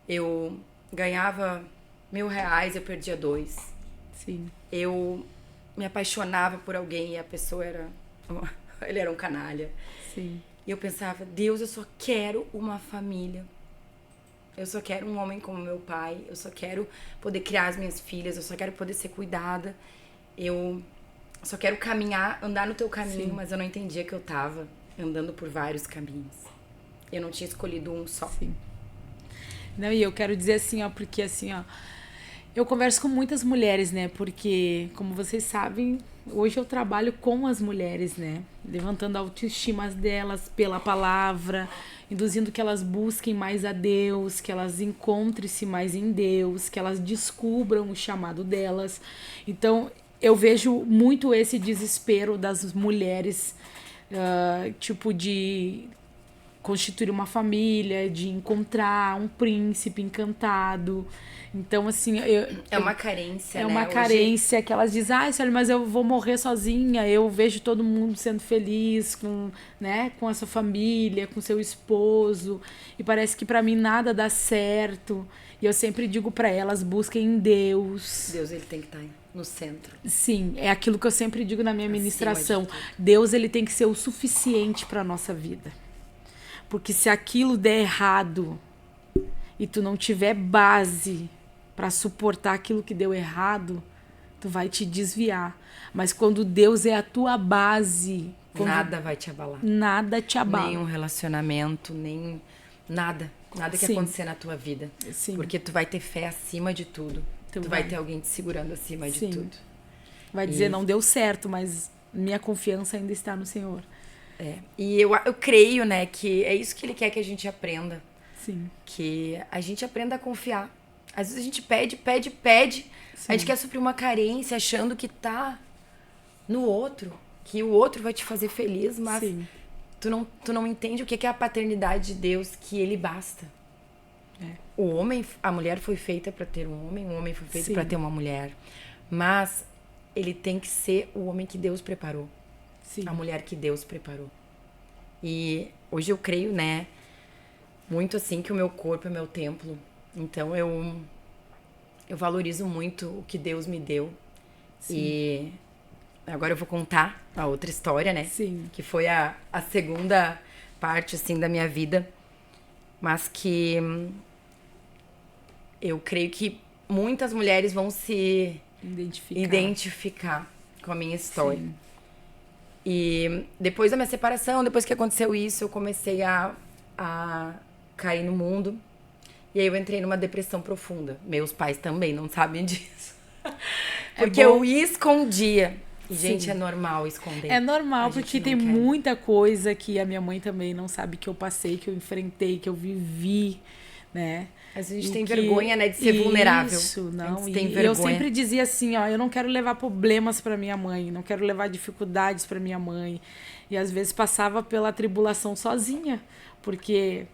S2: Eu ganhava R$1.000, eu perdia 2.
S1: Sim.
S2: Eu me apaixonava por alguém e a pessoa ele era um canalha.
S1: Sim.
S2: E eu pensava, Deus, eu só quero uma família. Eu só quero um homem como meu pai. Eu só quero poder criar as minhas filhas. Eu só quero poder ser cuidada. Eu só quero caminhar, andar no teu caminho.
S1: Sim.
S2: Mas eu não entendia que eu tava andando por vários caminhos. Eu não tinha escolhido um só.
S1: Sim. Não, e eu quero dizer assim, ó, porque assim, ó, eu converso com muitas mulheres, né? Porque, como vocês sabem, hoje eu trabalho com as mulheres, né? Levantando a autoestima delas pela palavra, induzindo que elas busquem mais a Deus, que elas encontrem-se mais em Deus, que elas descubram o chamado delas. Então, eu vejo muito esse desespero das mulheres, tipo de constituir uma família, de encontrar um príncipe encantado. Então, assim,
S2: É uma carência,
S1: é
S2: né?
S1: uma
S2: Hoje-
S1: carência que elas dizem, ah, Célia, mas eu vou morrer sozinha, eu vejo todo mundo sendo feliz com, né, com a sua família, com seu esposo, e parece que pra mim nada dá certo. E eu sempre digo pra elas, busquem em Deus.
S2: Deus, ele tem que estar no centro.
S1: Sim, é aquilo que eu sempre digo na minha
S2: Acima de
S1: ministração.
S2: tudo.
S1: Deus, ele tem que ser o suficiente pra nossa vida. Porque se aquilo der errado e tu não tiver base pra suportar aquilo que deu errado, tu vai te desviar. Mas quando Deus é a tua base, quando
S2: Nada vai te abalar.
S1: nada te abala.
S2: Nenhum relacionamento, nem nada. Nada que
S1: Sim.
S2: acontecer na tua vida.
S1: Sim.
S2: Porque tu vai ter fé acima de tudo.
S1: Tu
S2: Tu vai
S1: vai.
S2: ter alguém te segurando acima
S1: Sim.
S2: de tudo.
S1: Vai dizer, não deu certo, mas minha confiança ainda está no Senhor.
S2: É. E eu creio, né, que é isso que ele quer que a gente aprenda.
S1: Sim.
S2: Que a gente aprenda a confiar. Às vezes a gente pede. A gente quer suprir uma carência achando que tá no outro. Que o outro vai te fazer feliz, mas
S1: Sim.
S2: tu não entende o que é a paternidade de Deus, que ele basta.
S1: É.
S2: A mulher foi feita para ter um homem, o homem foi feito
S1: Sim.
S2: para ter uma mulher. Mas ele tem que ser o homem que Deus preparou.
S1: Sim.
S2: A mulher que Deus preparou. E hoje eu creio, né, muito assim que o meu corpo é meu templo. Então eu valorizo muito o que Deus me deu.
S1: Sim.
S2: E agora eu vou contar a outra história, né?
S1: Sim.
S2: Que foi a segunda parte, assim, da minha vida. Mas que eu creio que muitas mulheres vão se identificar com a minha história.
S1: Sim.
S2: E depois da minha separação, depois que aconteceu isso, eu comecei a cair no mundo. E aí eu entrei numa depressão profunda. Meus pais também não sabem disso. Porque eu escondia. E, gente, é normal esconder.
S1: É normal,
S2: A gente
S1: porque
S2: não
S1: tem
S2: quer.
S1: muita coisa que a minha mãe também não sabe que eu passei, que eu enfrentei, que eu vivi, né?
S2: Mas a gente
S1: E
S2: tem
S1: que-
S2: vergonha, né, de ser vulnerável.
S1: Isso, não.
S2: A gente
S1: E
S2: tem
S1: eu
S2: vergonha.
S1: sempre dizia assim, ó, eu não quero levar problemas pra minha mãe, não quero levar dificuldades pra minha mãe. E às vezes passava pela tribulação sozinha, porque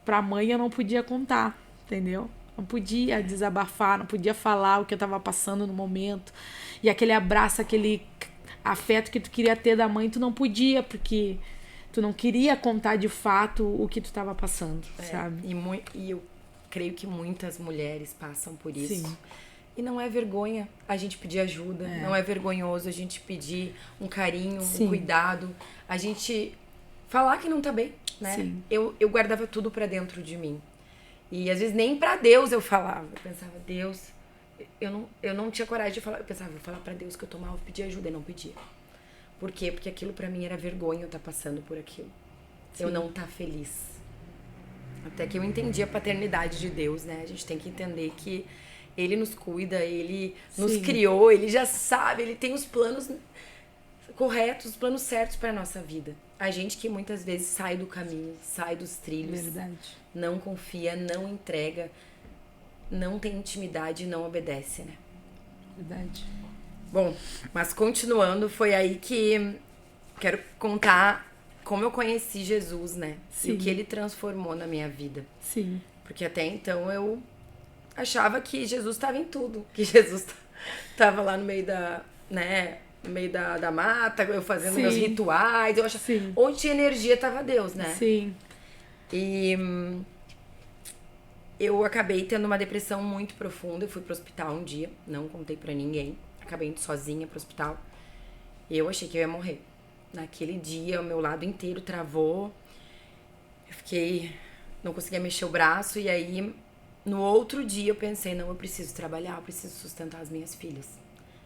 S1: pra mãe eu não podia contar, entendeu? Não podia desabafar, não podia falar o que eu tava passando no momento. E aquele abraço, aquele afeto que tu queria ter da mãe, tu não podia, porque tu não queria contar de fato o que tu tava passando, sabe?
S2: E creio que muitas mulheres passam por isso.
S1: Sim.
S2: E não é vergonha a gente pedir ajuda, não é vergonhoso a gente pedir um carinho,
S1: Sim.
S2: um cuidado, a gente falar que não tá bem, né?
S1: Sim.
S2: Eu guardava tudo pra dentro de mim. E às vezes nem pra Deus eu falava. Eu pensava, Deus, eu não tinha coragem de falar. Eu pensava, vou falar pra Deus que eu tô mal, vou pedir ajuda, e não pedia. Por quê? Porque aquilo pra mim era vergonha eu estar passando por aquilo.
S1: Sim.
S2: Eu não estar feliz. Até que eu entendi a paternidade de Deus, né? A gente tem que entender que Ele nos cuida, Ele nos
S1: Sim.
S2: criou, Ele já sabe, Ele tem os planos corretos, os planos certos pra nossa vida. A gente que muitas vezes sai do caminho, sai dos trilhos,
S1: Verdade.
S2: não confia, não entrega, não tem intimidade e não obedece, né?
S1: Verdade.
S2: Bom, mas continuando, foi aí que quero contar como eu conheci Jesus, né?
S1: Sim.
S2: E o que ele transformou na minha vida.
S1: Sim.
S2: Porque até então eu achava que Jesus estava em tudo. Que Jesus estava lá no meio da, né? No meio da mata, eu fazendo
S1: Sim.
S2: meus rituais. Eu achava,
S1: Sim.
S2: onde tinha energia estava Deus, né?
S1: Sim.
S2: E eu acabei tendo uma depressão muito profunda. Eu fui pro hospital um dia, não contei pra ninguém. Acabei indo sozinha pro hospital. E eu achei que eu ia morrer. Naquele dia, o meu lado inteiro travou. Eu fiquei... Não conseguia mexer o braço. E aí, no outro dia, eu pensei, não, eu preciso trabalhar. Eu preciso sustentar as minhas filhas.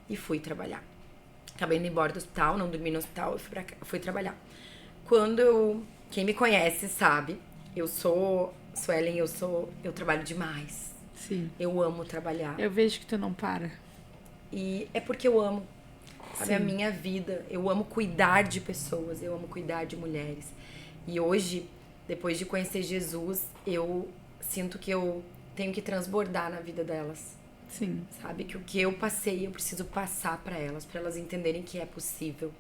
S2: E fui trabalhar. Acabei indo embora do hospital, não dormi no hospital. Eu fui trabalhar. Quando eu... Quem me conhece sabe, eu sou... Suelen, eu trabalho demais.
S1: Sim.
S2: Eu amo trabalhar.
S1: Eu vejo que tu não para.
S2: E é porque eu amo, sabe,
S1: Sim.
S2: a minha vida. Eu amo cuidar de pessoas, eu amo cuidar de mulheres. E hoje, depois de conhecer Jesus, eu sinto que eu tenho que transbordar na vida delas.
S1: Sim.
S2: Sabe, que o que eu passei, eu preciso passar para elas entenderem que é possível.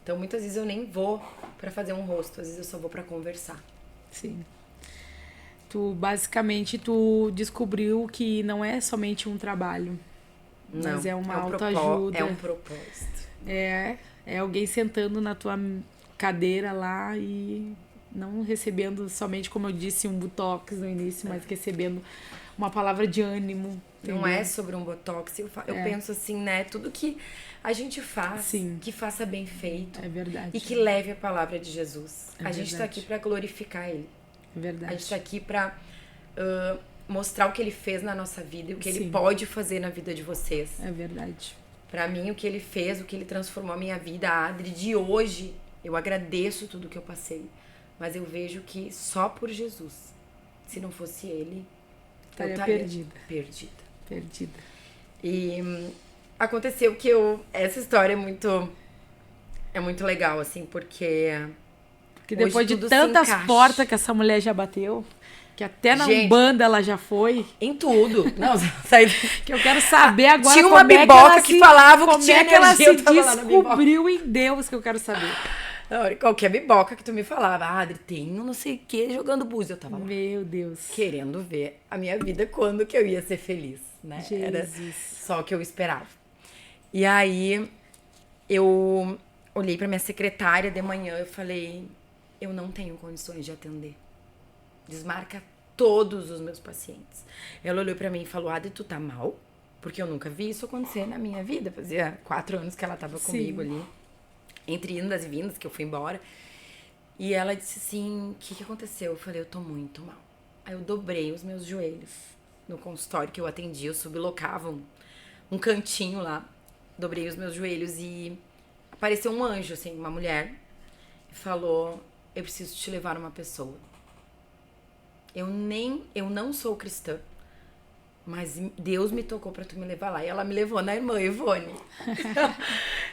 S2: Então, muitas vezes eu nem vou para fazer um rosto, às vezes eu só vou para conversar.
S1: Sim. Basicamente, tu descobriu que não é somente um trabalho.
S2: Não,
S1: Mas é uma
S2: um
S1: autoajuda.
S2: É um propósito.
S1: É alguém sentando na tua cadeira lá e não recebendo somente, como eu disse, um botox no início, mas recebendo uma palavra de ânimo.
S2: Não
S1: entendeu?
S2: é sobre um botox. Eu penso assim, né? Tudo que a gente faz,
S1: Sim.
S2: que faça bem feito.
S1: É verdade.
S2: E que leve a palavra de Jesus.
S1: É
S2: a gente tá
S1: verdade.
S2: aqui pra glorificar Ele.
S1: É verdade.
S2: A gente tá aqui pra mostrar o que Ele fez na nossa vida e o que Ele
S1: Sim.
S2: pode fazer na vida de vocês.
S1: É verdade.
S2: Pra mim, o que Ele fez, o que Ele transformou a minha vida, a Adri de hoje, eu agradeço tudo que eu passei. Mas eu vejo que só por Jesus, se não fosse Ele, eu estaria perdida. E aconteceu que essa história é muito legal, assim, porque
S1: depois de
S2: tudo se
S1: tantas
S2: encaixa.
S1: portas que essa mulher já bateu, que até na
S2: Gente,
S1: Umbanda ela já foi,
S2: em tudo. Não, saí...
S1: que eu quero saber agora
S2: Tinha uma
S1: como é que
S2: biboca
S1: ela
S2: que
S1: se,
S2: falava que
S1: como
S2: tinha
S1: é que ela
S2: energia,
S1: se
S2: eu tava lá na biboca.
S1: descobriu em Deus, que eu quero saber.
S2: Não, qualquer biboca que tu me falava, Adri, tem um não sei o que jogando búzio, eu tava lá.
S1: Meu Deus.
S2: Querendo ver a minha vida, quando que eu ia ser feliz, né? Era só o que eu esperava. E aí, eu olhei pra minha secretária de manhã, eu falei, eu não tenho condições de atender. Desmarca todos os meus pacientes. Ela olhou pra mim e falou, Adri, tu tá mal? Porque eu nunca vi isso acontecer na minha vida. Fazia 4 anos que ela tava comigo ali. Entre indas e vindas, que eu fui embora. E ela disse assim, o que aconteceu? Eu falei, eu tô muito mal. Aí eu dobrei os meus joelhos no consultório que eu atendi. Eu sublocava um cantinho lá. Dobrei os meus joelhos e apareceu um anjo, assim, uma mulher. E falou, eu preciso te levar uma pessoa. Eu não sou cristã. Mas Deus me tocou pra tu me levar lá. E ela me levou na irmã Ivone.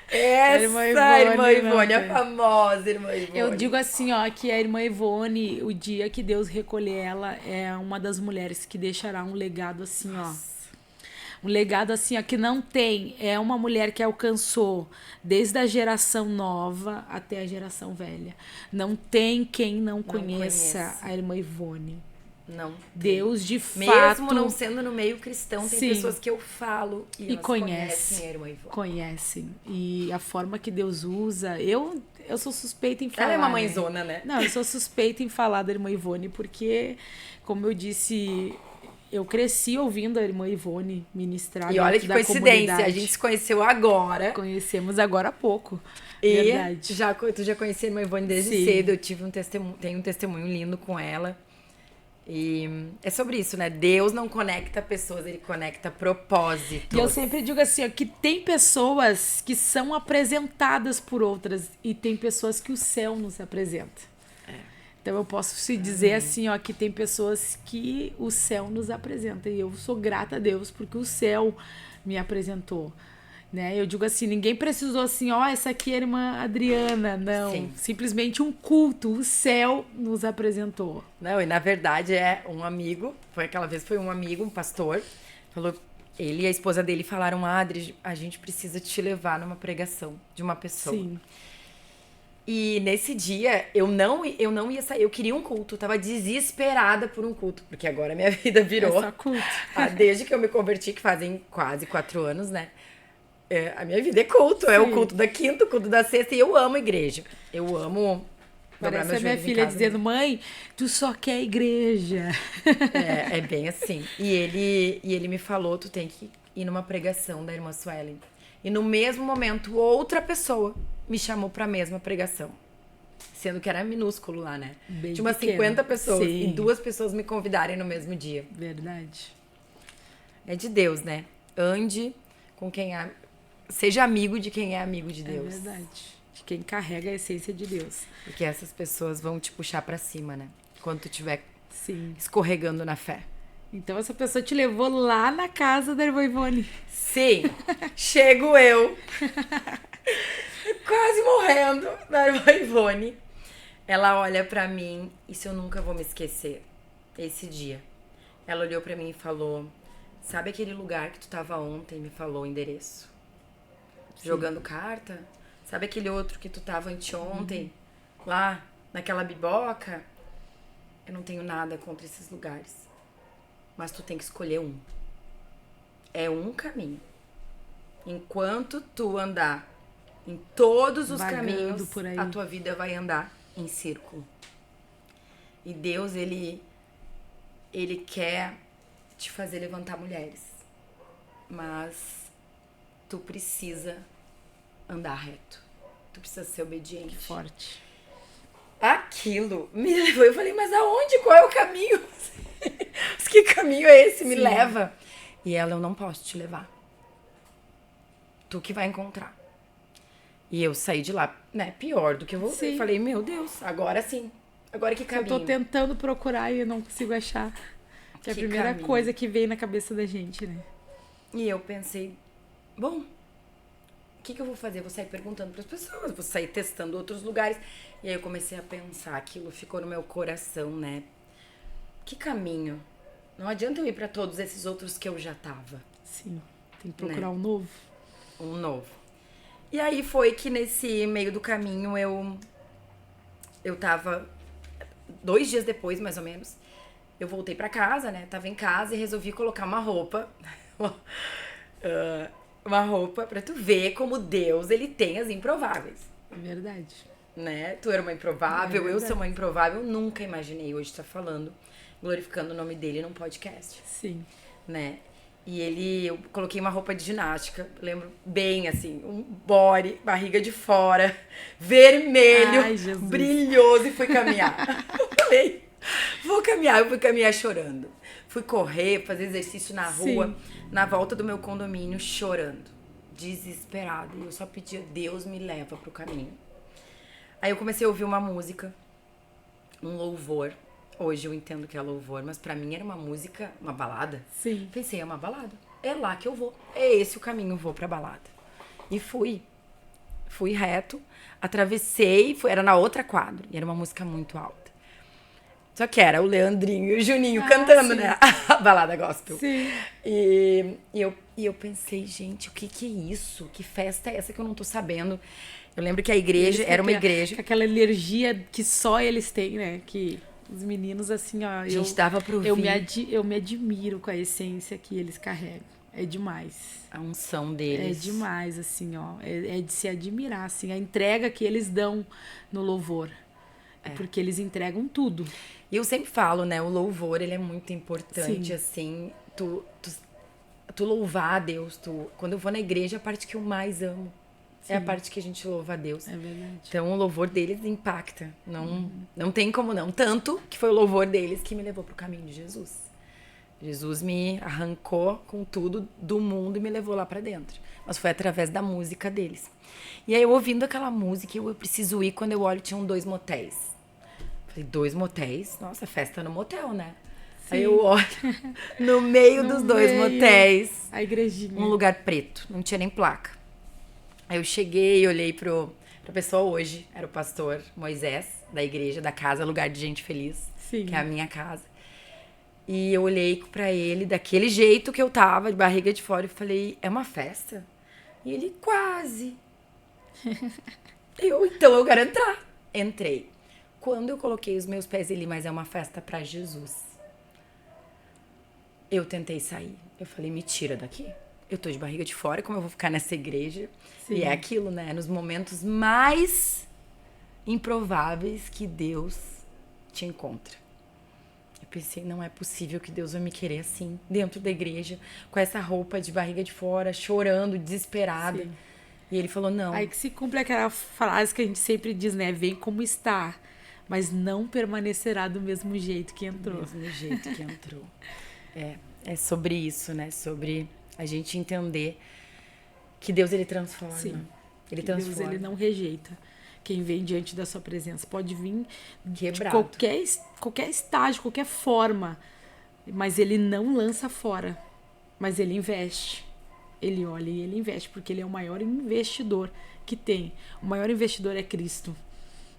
S2: Essa irmã Ivone, a famosa irmã Ivone.
S1: Eu digo assim, ó, que a irmã Ivone, o dia que Deus recolher ela, é uma das mulheres que deixará um legado assim, ó. Um legado assim, ó, que não tem. É uma mulher que alcançou desde a geração nova até a geração velha. Não tem quem não conheça a irmã Ivone.
S2: Não.
S1: Deus, de
S2: Mesmo
S1: fato...
S2: não sendo no meio cristão, tem
S1: Sim.
S2: pessoas que eu falo e elas conhecem a irmã Ivone.
S1: Conhecem. E a forma que Deus usa... Eu sou suspeita em falar,
S2: Ela é uma mãezona, né?
S1: Não, eu sou suspeita em falar da irmã Ivone, porque, como eu disse... Eu cresci ouvindo a irmã Ivone ministrar
S2: E olha que
S1: da
S2: coincidência,
S1: comunidade.
S2: a gente se conheceu agora.
S1: Conhecemos agora há pouco.
S2: E
S1: Verdade.
S2: tu já conhecia a irmã Ivone desde
S1: Sim.
S2: cedo. Eu tive tenho um testemunho lindo com ela. E é sobre isso, né? Deus não conecta pessoas, ele conecta propósitos.
S1: E eu sempre digo assim, ó, que tem pessoas que são apresentadas por outras e tem pessoas que o céu nos apresenta. Então eu posso se dizer assim, ó, que tem pessoas que o céu nos apresenta. E eu sou grata a Deus porque o céu me apresentou. Né? Eu digo assim, ninguém precisou assim, ó, essa aqui é a irmã Adriana. Não,
S2: Sim.
S1: simplesmente um culto, o céu nos apresentou.
S2: Não, e na verdade é um amigo, aquela vez foi um amigo, um pastor, falou, ele e a esposa dele falaram, Adri, a gente precisa te levar numa pregação de uma pessoa.
S1: Sim.
S2: E nesse dia, eu não ia sair, eu queria um culto, eu tava desesperada por um culto, porque agora a minha vida virou.
S1: É só culto.
S2: Desde que eu me converti, que fazem quase 4 anos, né? A minha vida é culto, é o culto da quinta, o culto da sexta, e eu amo igreja. Eu amo.
S1: Parece a minha filha dizendo, mãe, tu só quer igreja.
S2: É bem assim. E ele me falou, tu tem que ir numa pregação da irmã Suelen. E no mesmo momento, outra pessoa me chamou pra mesma pregação. Sendo que era minúsculo lá, né?
S1: Bem
S2: Tinha umas
S1: pequeno.
S2: 50 pessoas.
S1: Sim.
S2: E 2 pessoas me convidarem no mesmo dia.
S1: Verdade.
S2: É de Deus, né? Ande com quem é... Seja amigo de quem é amigo de Deus.
S1: É verdade. De quem carrega a essência de Deus.
S2: Porque essas pessoas vão te puxar pra cima, né? Quando tu estiver
S1: Sim.
S2: escorregando na fé.
S1: Então essa pessoa te levou lá na casa da irmã Ivone.
S2: Sim, chego eu, quase morrendo, da irmã Ivone. Ela olha pra mim, isso eu nunca vou me esquecer, esse dia. Ela olhou pra mim e falou, sabe aquele lugar que tu tava ontem, me falou o endereço? Sim. Jogando carta? Sabe aquele outro que tu tava anteontem, lá, naquela biboca? Eu não tenho nada contra esses lugares, mas tu tem que escolher um. É um caminho. Enquanto tu andar em todos os
S1: Vagando
S2: caminhos,
S1: por aí,
S2: a tua vida vai andar em círculo. E Deus, ele quer te fazer levantar mulheres. Mas tu precisa andar reto. Tu precisa ser obediente.
S1: forte.
S2: Aquilo me levou. Eu falei, mas aonde? Qual é o caminho? Que caminho é esse? Me leva. E ela, eu não posso te levar. Tu que vai encontrar. E eu saí de lá, né, pior do que eu voltei.
S1: Sim.
S2: Falei, meu Deus, agora sim. Agora que caminho.
S1: Eu tô tentando procurar e eu não consigo achar. Que é a primeira
S2: caminho.
S1: coisa que vem na cabeça da gente, né?
S2: E eu pensei, bom, o que eu vou fazer? Eu vou sair perguntando pras pessoas, vou sair testando outros lugares. E aí eu comecei a pensar, aquilo ficou no meu coração, né? Que caminho? Não adianta eu ir pra todos esses outros que eu já tava.
S1: Sim, tem que procurar um novo.
S2: Um novo. E aí foi que nesse meio do caminho eu tava... 2 dias depois, mais ou menos, eu voltei pra casa, né? Tava em casa e resolvi colocar uma roupa. Uma roupa pra tu ver como Deus, ele tem as improváveis.
S1: É verdade.
S2: Né? Tu era uma improvável, eu sou uma improvável. Nunca imaginei hoje estar falando, glorificando o nome dele num podcast.
S1: Sim.
S2: Né? E eu coloquei uma roupa de ginástica, lembro bem, assim, um body, barriga de fora, vermelho,
S1: Ai, Jesus.
S2: brilhoso, e fui caminhar. Eu falei, vou caminhar, eu fui caminhar chorando. Fui correr, fazer exercício na rua,
S1: Sim.
S2: na volta do meu condomínio, chorando, desesperada. E eu só pedia, Deus me leva pro caminho. Aí eu comecei a ouvir uma música, um louvor. Hoje eu entendo que é louvor, mas pra mim era uma música, uma balada.
S1: Sim.
S2: Pensei, é uma balada. É lá que eu vou. É esse o caminho, eu vou pra balada. E fui. Fui reto, atravessei, era na outra quadra. E era uma música muito alta. Só que era o Leandrinho e o Juninho cantando,
S1: sim.
S2: né? A balada gospel.
S1: Sim.
S2: E eu pensei, gente, o que é isso? Que festa é essa que eu não tô sabendo? Eu lembro que a igreja era uma igreja.
S1: Aquela energia que só eles têm, né? Que Os meninos, assim, ó...
S2: A gente dava pra ouvir.
S1: Eu me admiro com a essência que eles carregam. É demais.
S2: A unção deles.
S1: É demais, assim, ó. É de se admirar, assim. A entrega que eles dão no louvor. Porque eles entregam tudo.
S2: E eu sempre falo, né? O louvor, ele é muito importante,
S1: Sim.
S2: assim. Tu louvar a Deus. Quando eu vou na igreja, a parte que eu mais amo é a parte que a gente louva a Deus.
S1: É verdade.
S2: Então, o louvor deles impacta. Não tem como não. Tanto que foi o louvor deles que me levou pro caminho de Jesus. Jesus me arrancou com tudo do mundo e me levou lá pra dentro. Mas foi através da música deles. E aí, eu ouvindo aquela música, eu preciso ir. Quando eu olho, tinham 2 motéis. Falei, 2 motéis? Nossa, festa no motel, né?
S1: Sim.
S2: Aí eu olho no meio dos 2 motéis.
S1: A igrejinha.
S2: Um lugar preto. Não tinha nem placa. Aí eu cheguei e olhei pra pessoa hoje. Era o pastor Moisés, da igreja, da casa, lugar de gente feliz.
S1: Sim.
S2: Que é a minha casa. E eu olhei pra ele daquele jeito que eu tava, de barriga de fora, e falei, é uma festa? E ele, quase. Então eu quero entrar. Entrei. Quando eu coloquei os meus pés ali, mas é uma festa pra Jesus. Eu tentei sair. Eu falei, me tira daqui. Eu tô de barriga de fora, como eu vou ficar nessa igreja?
S1: Sim.
S2: E é aquilo, né? Nos momentos mais improváveis que Deus te encontra. Eu pensei, não é possível que Deus vai me querer assim, dentro da igreja, com essa roupa de barriga de fora, chorando, desesperada.
S1: Sim.
S2: E ele falou, não.
S1: Aí que se cumpre aquela frase que a gente sempre diz, né? Vem como está, mas não permanecerá do mesmo jeito que entrou.
S2: Do mesmo jeito que entrou. É sobre isso, né? Sobre a gente entender que Deus, ele transforma.
S1: Sim.
S2: Ele
S1: Que
S2: transforma.
S1: Deus, ele não rejeita quem vem diante da sua presença. Pode vir
S2: Quebrado.
S1: de qualquer estágio, qualquer forma, mas ele não lança fora, mas ele investe. Ele olha e ele investe, porque ele é o maior investidor que tem. O maior investidor é Cristo.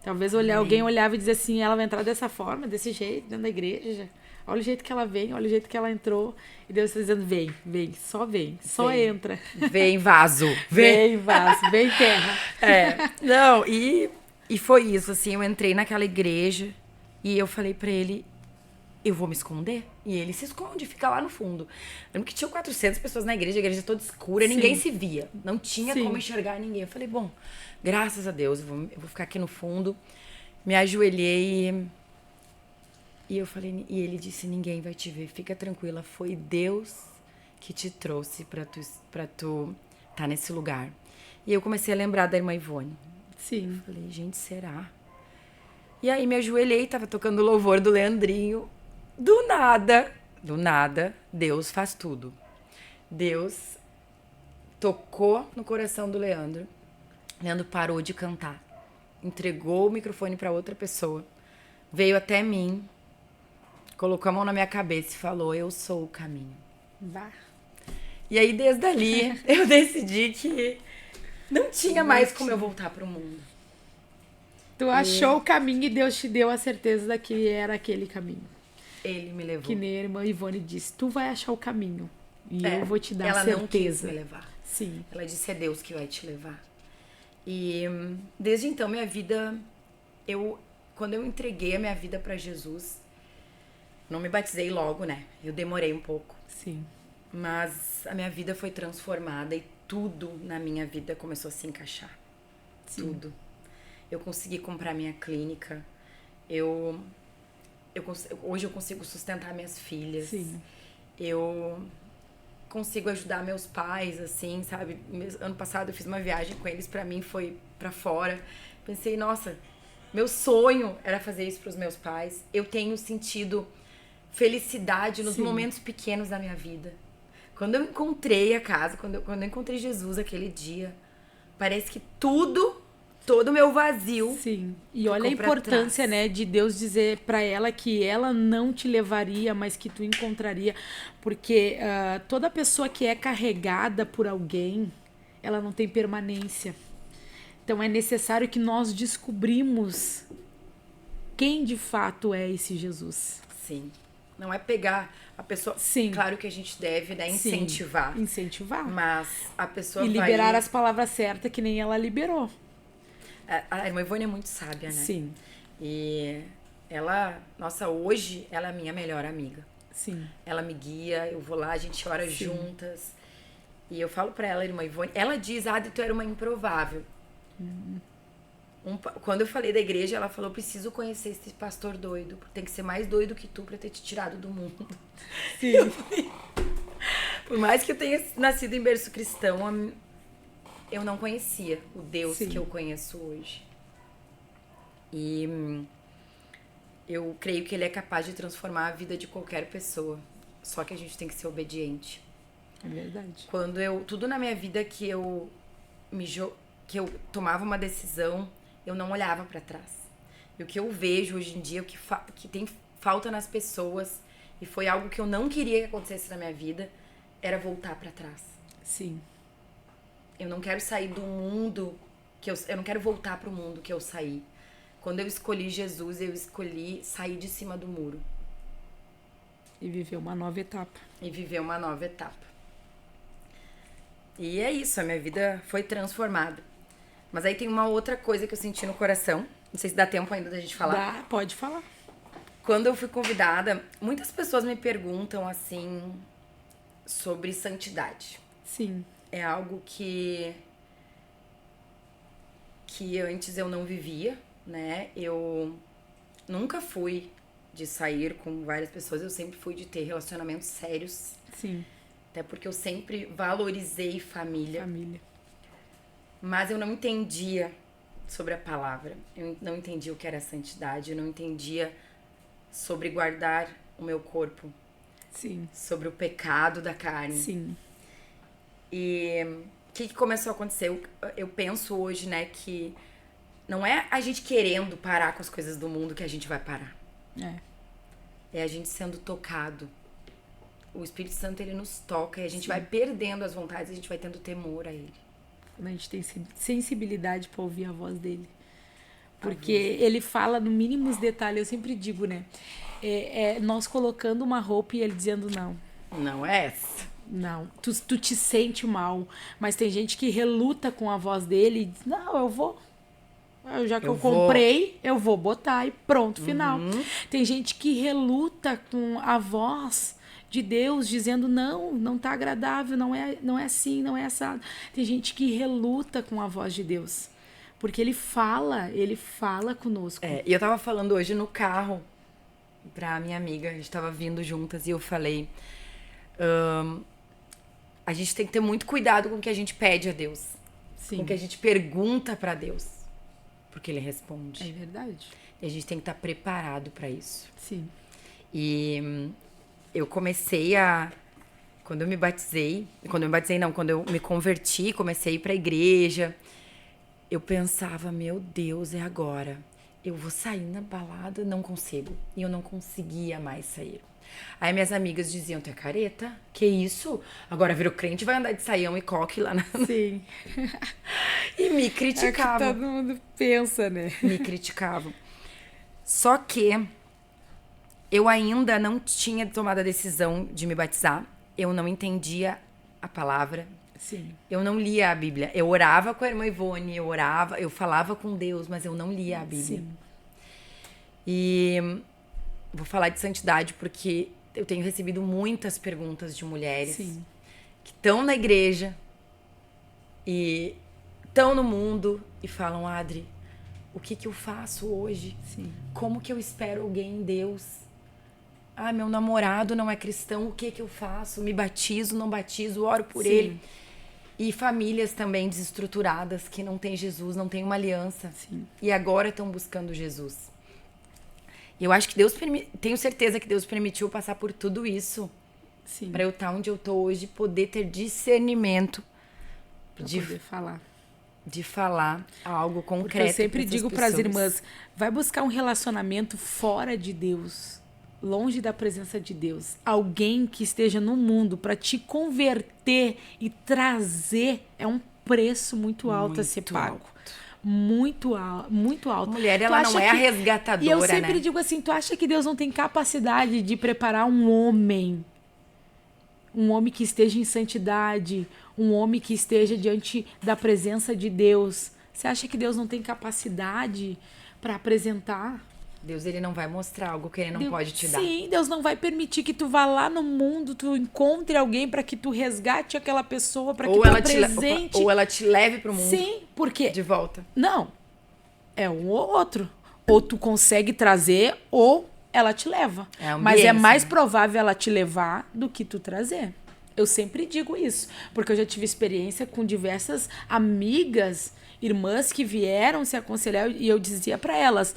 S1: Talvez alguém olhava e dizia assim, ela vai entrar dessa forma, desse jeito, dentro da igreja. Olha o jeito que ela vem, olha o jeito que ela entrou. E Deus está dizendo, vem, só entra.
S2: Vem, vaso.
S1: Vem, vaso, vem, terra.
S2: Não, e foi isso, assim, eu entrei naquela igreja e eu falei pra ele, eu vou me esconder? E ele se esconde, fica lá no fundo. Lembro que tinha 400 pessoas na igreja, a igreja toda escura,
S1: Sim.
S2: ninguém se via. Não tinha
S1: Sim.
S2: como enxergar ninguém. Eu falei, bom, graças a Deus, eu vou ficar aqui no fundo. Me ajoelhei e eu falei, e ele disse, ninguém vai te ver, fica tranquila, foi Deus que te trouxe pra tu tá nesse lugar. E eu comecei a lembrar da irmã Ivone.
S1: Sim.
S2: Falei, gente, será? E aí me ajoelhei, tava tocando o louvor do Leandrinho. Do nada, Deus faz tudo. Deus tocou no coração do Leandro. Leandro parou de cantar. Entregou o microfone pra outra pessoa. Veio até mim. Colocou a mão na minha cabeça e falou, eu sou o caminho.
S1: Vá.
S2: E aí, desde ali, eu decidi que não tinha mais como eu voltar pro mundo.
S1: Tu achou o caminho e Deus te deu a certeza de que era aquele caminho.
S2: Ele me levou.
S1: Que nem a irmã Ivone disse, tu vai achar o caminho. E eu vou te dar
S2: ela
S1: certeza.
S2: não quis me levar.
S1: Sim.
S2: Ela disse, é Deus que vai te levar. E desde então, minha vida... Quando eu entreguei a minha vida pra Jesus, não me batizei logo, né? Eu demorei um pouco.
S1: Sim.
S2: Mas a minha vida foi transformada e tudo na minha vida começou a se encaixar.
S1: Sim.
S2: Tudo. Eu consegui comprar minha clínica. Hoje eu consigo sustentar minhas filhas.
S1: Sim.
S2: Eu consigo ajudar meus pais, assim, sabe? Ano passado eu fiz uma viagem com eles, pra mim foi pra fora. Pensei, nossa, meu sonho era fazer isso pros meus pais. Eu tenho sentido felicidade nos
S1: Sim.
S2: momentos pequenos da minha vida. Quando eu encontrei a casa, quando eu encontrei Jesus aquele dia, parece que todo o meu vazio.
S1: Sim. E olha a
S2: ficou pra
S1: importância,
S2: trás.
S1: né, de Deus dizer pra ela que ela não te levaria, mas que tu encontraria. Porque toda pessoa que é carregada por alguém, ela não tem permanência. Então é necessário que nós descobrimos quem de fato é esse Jesus.
S2: Sim. Não é pegar a pessoa...
S1: Sim.
S2: Claro que a gente deve, né, incentivar.
S1: Sim, incentivar.
S2: Mas a pessoa
S1: E
S2: vai...
S1: liberar as palavras certas que nem ela liberou.
S2: A irmã Ivone é muito sábia, né?
S1: Sim.
S2: E ela, nossa, hoje ela é a minha melhor amiga.
S1: Sim.
S2: Ela me guia, eu vou lá, a gente ora juntas. E eu falo pra ela, irmã Ivone, ela diz, tu era uma improvável. Quando eu falei da igreja, ela falou, preciso conhecer esse pastor doido, porque tem que ser mais doido que tu pra ter te tirado do mundo.
S1: Sim.
S2: Por mais que eu tenha nascido em berço cristão, eu não conhecia o Deus que eu conheço hoje. E eu creio que ele é capaz de transformar a vida de qualquer pessoa. Só que a gente tem que ser obediente.
S1: É verdade.
S2: Tudo na minha vida que eu tomava uma decisão, eu não olhava pra trás. E o que eu vejo hoje em dia, o que tem falta nas pessoas, e foi algo que eu não queria que acontecesse na minha vida, era voltar pra trás.
S1: Sim.
S2: Eu não quero sair do mundo eu não quero voltar pro mundo que eu saí. Quando eu escolhi Jesus, eu escolhi sair de cima do muro.
S1: E viver uma nova etapa.
S2: E é isso, a minha vida foi transformada. Mas aí tem uma outra coisa que eu senti no coração. Não sei se dá tempo ainda da gente falar.
S1: Dá, pode falar.
S2: Quando eu fui convidada, muitas pessoas me perguntam, assim, sobre santidade.
S1: Sim.
S2: É algo que antes eu não vivia, né? Eu nunca fui de sair com várias pessoas, eu sempre fui de ter relacionamentos sérios.
S1: Sim.
S2: Até porque eu sempre valorizei família. Mas eu não entendia sobre a palavra. Eu não entendia o que era santidade, eu não entendia sobre guardar o meu corpo.
S1: Sim.
S2: Sobre o pecado da carne.
S1: Sim.
S2: E o que começou a acontecer? Eu penso hoje, né, que não é a gente querendo parar com as coisas do mundo que a gente vai parar. É a gente sendo tocado. O Espírito Santo, ele nos toca e a gente vai perdendo as vontades, a gente vai tendo temor a ele.
S1: Quando a gente tem sensibilidade para ouvir a voz dele. Porque ele fala no mínimos detalhes, eu sempre digo, né? Nós colocando uma roupa e ele dizendo não.
S2: Não é essa.
S1: Não, tu te sente mal, mas tem gente que reluta com a voz dele e diz, não, eu vou. Já que eu comprei, eu vou botar e pronto, final. Tem gente que reluta com a voz de Deus, dizendo, não tá agradável, não é assim, não é assado. Tem gente que reluta com a voz de Deus, porque ele fala conosco.
S2: E eu tava falando hoje no carro pra minha amiga, a gente tava vindo juntas e eu falei, a gente tem que ter muito cuidado com o que a gente pede a Deus.
S1: Sim.
S2: Com o que a gente pergunta pra Deus. Porque ele responde.
S1: É verdade.
S2: E a gente tem que estar preparado pra isso.
S1: Sim.
S2: E eu comecei quando eu me converti, comecei a ir pra igreja, eu pensava, meu Deus, é agora. Eu vou sair na balada, não consigo. E eu não conseguia mais sair. Aí minhas amigas diziam, tu é careta? Que isso? Agora virou crente, vai andar de saião e coque lá na...
S1: Sim.
S2: E me criticavam.
S1: É que todo mundo pensa, né?
S2: Me criticavam. Só que eu ainda não tinha tomado a decisão de me batizar. Eu não entendia a palavra.
S1: Sim.
S2: Eu não lia a Bíblia. Eu orava com a irmã Ivone, eu falava com Deus, mas eu não lia a Bíblia.
S1: Sim.
S2: E vou falar de santidade porque eu tenho recebido muitas perguntas de mulheres que estão na igreja e estão no mundo e falam, Adri, o que eu faço hoje?
S1: Sim.
S2: Como que eu espero alguém em Deus? Meu namorado não é cristão, o que eu faço? Me batizo, não batizo, oro por ele. E famílias também desestruturadas que não têm Jesus, não têm uma aliança.
S1: Sim.
S2: E agora estão buscando Jesus. E eu acho que tenho certeza que Deus permitiu passar por tudo isso.
S1: Sim.
S2: Para eu estar onde eu tô hoje, poder ter discernimento
S1: de poder falar.
S2: De falar algo concreto.
S1: Porque eu sempre digo para as irmãs, vai buscar um relacionamento fora de Deus, longe da presença de Deus. Alguém que esteja no mundo para te converter e trazer é um preço muito alto a ser pago. Muito alto.
S2: Mulher, ela não é a resgatadora,
S1: E eu sempre
S2: né?
S1: digo assim, tu acha que Deus não tem capacidade de preparar um homem que esteja em santidade, um homem que esteja diante da presença de Deus? Você acha que Deus não tem capacidade para apresentar
S2: Deus, ele não vai mostrar algo que ele não
S1: Deus,
S2: pode te dar.
S1: sim, Deus não vai permitir que tu vá lá no mundo, tu encontre alguém para que tu resgate aquela pessoa, para que tu apresente.
S2: Ou ela te leve pro mundo.
S1: Sim, porque
S2: De volta.
S1: não, é um ou outro. Ou tu consegue trazer, ou ela te leva. Mas é mais provável ela te levar do que tu trazer. Eu sempre digo isso, porque eu já tive experiência com diversas amigas, irmãs que vieram se aconselhar e eu dizia para elas: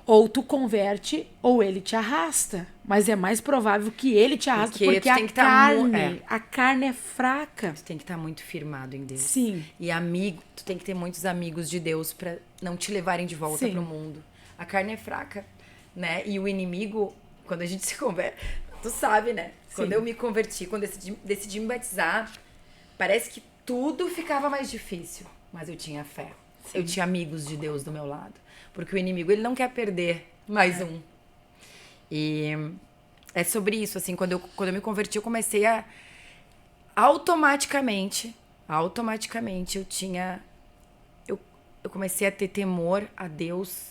S1: ou tu converte ou ele te arrasta. Mas é mais provável que ele te arrasta porque a carne é fraca.
S2: Tu tem que estar muito firmado em Deus.
S1: Sim.
S2: E tu tem que ter muitos amigos de Deus pra não te levarem de volta pro mundo. A carne é fraca, né? E o inimigo, quando a gente se converte, tu sabe, né? Quando eu me converti, quando eu decidi me batizar, parece que tudo ficava mais difícil. Mas eu tinha fé. Sim. Eu tinha amigos de Deus do meu lado. Porque o inimigo, ele não quer perder mais um. E é sobre isso, assim, quando eu me converti, eu comecei a automaticamente eu comecei a ter temor a Deus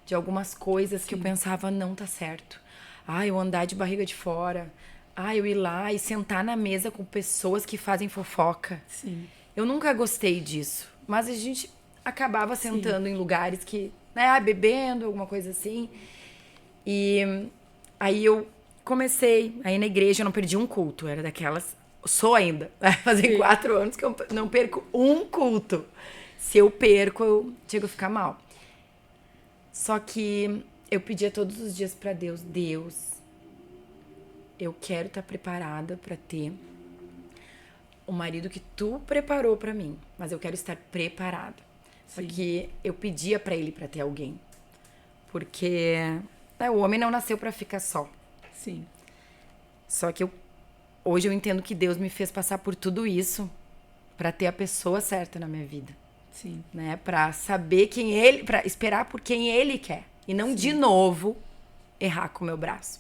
S2: de algumas coisas que eu pensava, não tá certo. Eu andar de barriga de fora. Eu ir lá e sentar na mesa com pessoas que fazem fofoca.
S1: Sim.
S2: Eu nunca gostei disso. Mas a gente acabava sentando em lugares que, né, bebendo, alguma coisa assim. E aí eu comecei a ir na igreja, eu não perdi um culto. Era daquelas... Sou ainda. Fazem 4 anos que eu não perco um culto. Se eu perco, eu chego a ficar mal. Só que eu pedia todos os dias pra Deus: Deus, eu quero estar preparada pra ter o marido que tu preparou pra mim. Mas eu quero estar preparada. Só que eu pedia pra ele pra ter alguém. Porque o homem não nasceu pra ficar só.
S1: Sim.
S2: Só que hoje eu entendo que Deus me fez passar por tudo isso pra ter a pessoa certa na minha vida.
S1: Sim.
S2: Né? Pra saber pra esperar por quem ele quer. E não de novo errar com o meu braço.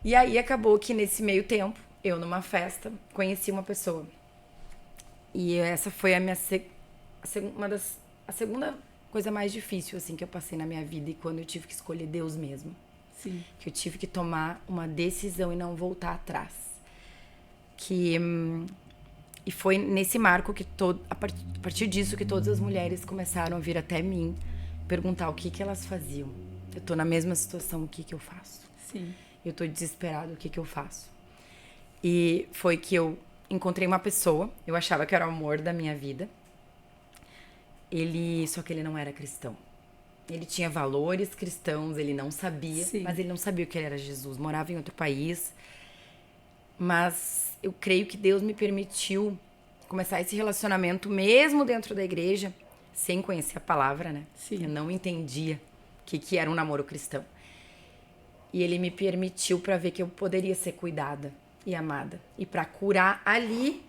S2: E aí acabou que nesse meio tempo, eu numa festa, conheci uma pessoa. E essa foi a segunda coisa mais difícil, assim, que eu passei na minha vida. E quando eu tive que escolher Deus mesmo.
S1: Sim.
S2: Que eu tive que tomar uma decisão e não voltar atrás. E foi nesse marco que a partir disso que todas as mulheres começaram a vir até mim perguntar o que elas faziam. Eu tô na mesma situação, o que eu faço?
S1: Sim.
S2: Eu tô desesperada, o que eu faço? E foi que eu encontrei uma pessoa, eu achava que era o amor da minha vida. Só que ele não era cristão. Ele tinha valores cristãos, ele não sabia, mas ele não sabia o que era Jesus. Morava em outro país. Mas eu creio que Deus me permitiu começar esse relacionamento mesmo dentro da igreja, sem conhecer a palavra, né?
S1: Sim.
S2: Eu não entendia o que era um namoro cristão. E ele me permitiu para ver que eu poderia ser cuidada e amada. E para curar ali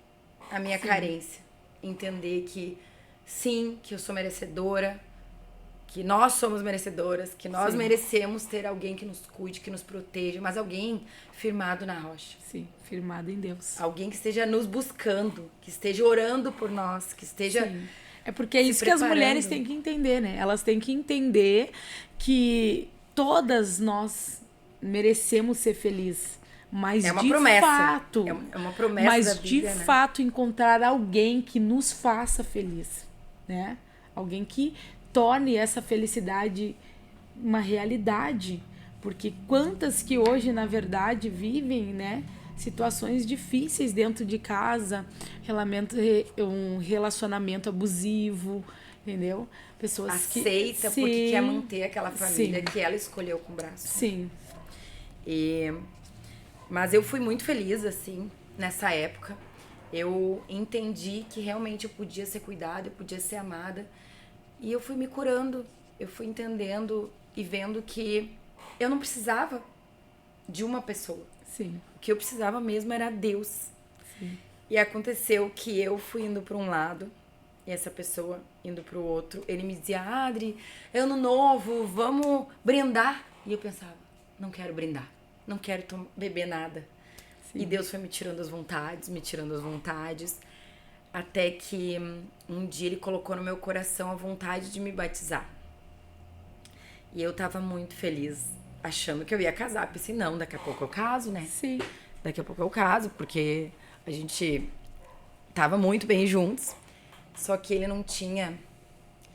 S2: a minha carência. Entender que, sim, que eu sou merecedora, que nós somos merecedoras, que nós merecemos ter alguém que nos cuide, que nos proteja, mas alguém firmado na rocha.
S1: Sim, firmado em Deus.
S2: Alguém que esteja nos buscando, que esteja orando por nós, que esteja...
S1: Sim. É porque é isso que as mulheres têm que entender, né? Elas têm que entender que todas nós merecemos ser felizes. Mas
S2: é uma
S1: de
S2: promessa.
S1: fato...
S2: É uma promessa
S1: mas
S2: da Bíblia,
S1: de
S2: né?
S1: fato encontrar alguém que nos faça feliz, né? Alguém que torne essa felicidade uma realidade. Porque quantas que hoje, na verdade, vivem, né, situações difíceis dentro de casa, um relacionamento abusivo, entendeu? Pessoas
S2: aceita
S1: que...
S2: porque quer manter aquela família
S1: sim,
S2: que ela escolheu com o braço.
S1: sim.
S2: Mas eu fui muito feliz, assim, nessa época. Eu entendi que realmente eu podia ser cuidada, eu podia ser amada. E eu fui me curando, eu fui entendendo e vendo que eu não precisava de uma pessoa.
S1: Sim.
S2: O que eu precisava mesmo era Deus.
S1: Sim.
S2: E aconteceu que eu fui indo para um lado e essa pessoa indo para o outro. Ele me dizia: Adri, ano novo, vamos brindar. E eu pensava: não quero brindar, não quero beber nada. Sim. E Deus foi me tirando as vontades. Até que um dia ele colocou no meu coração a vontade de me batizar. E eu tava muito feliz, achando que eu ia casar. Pensei, não, daqui a pouco eu caso, né?
S1: Sim.
S2: Daqui a pouco eu caso, porque a gente tava muito bem juntos. Só que ele não tinha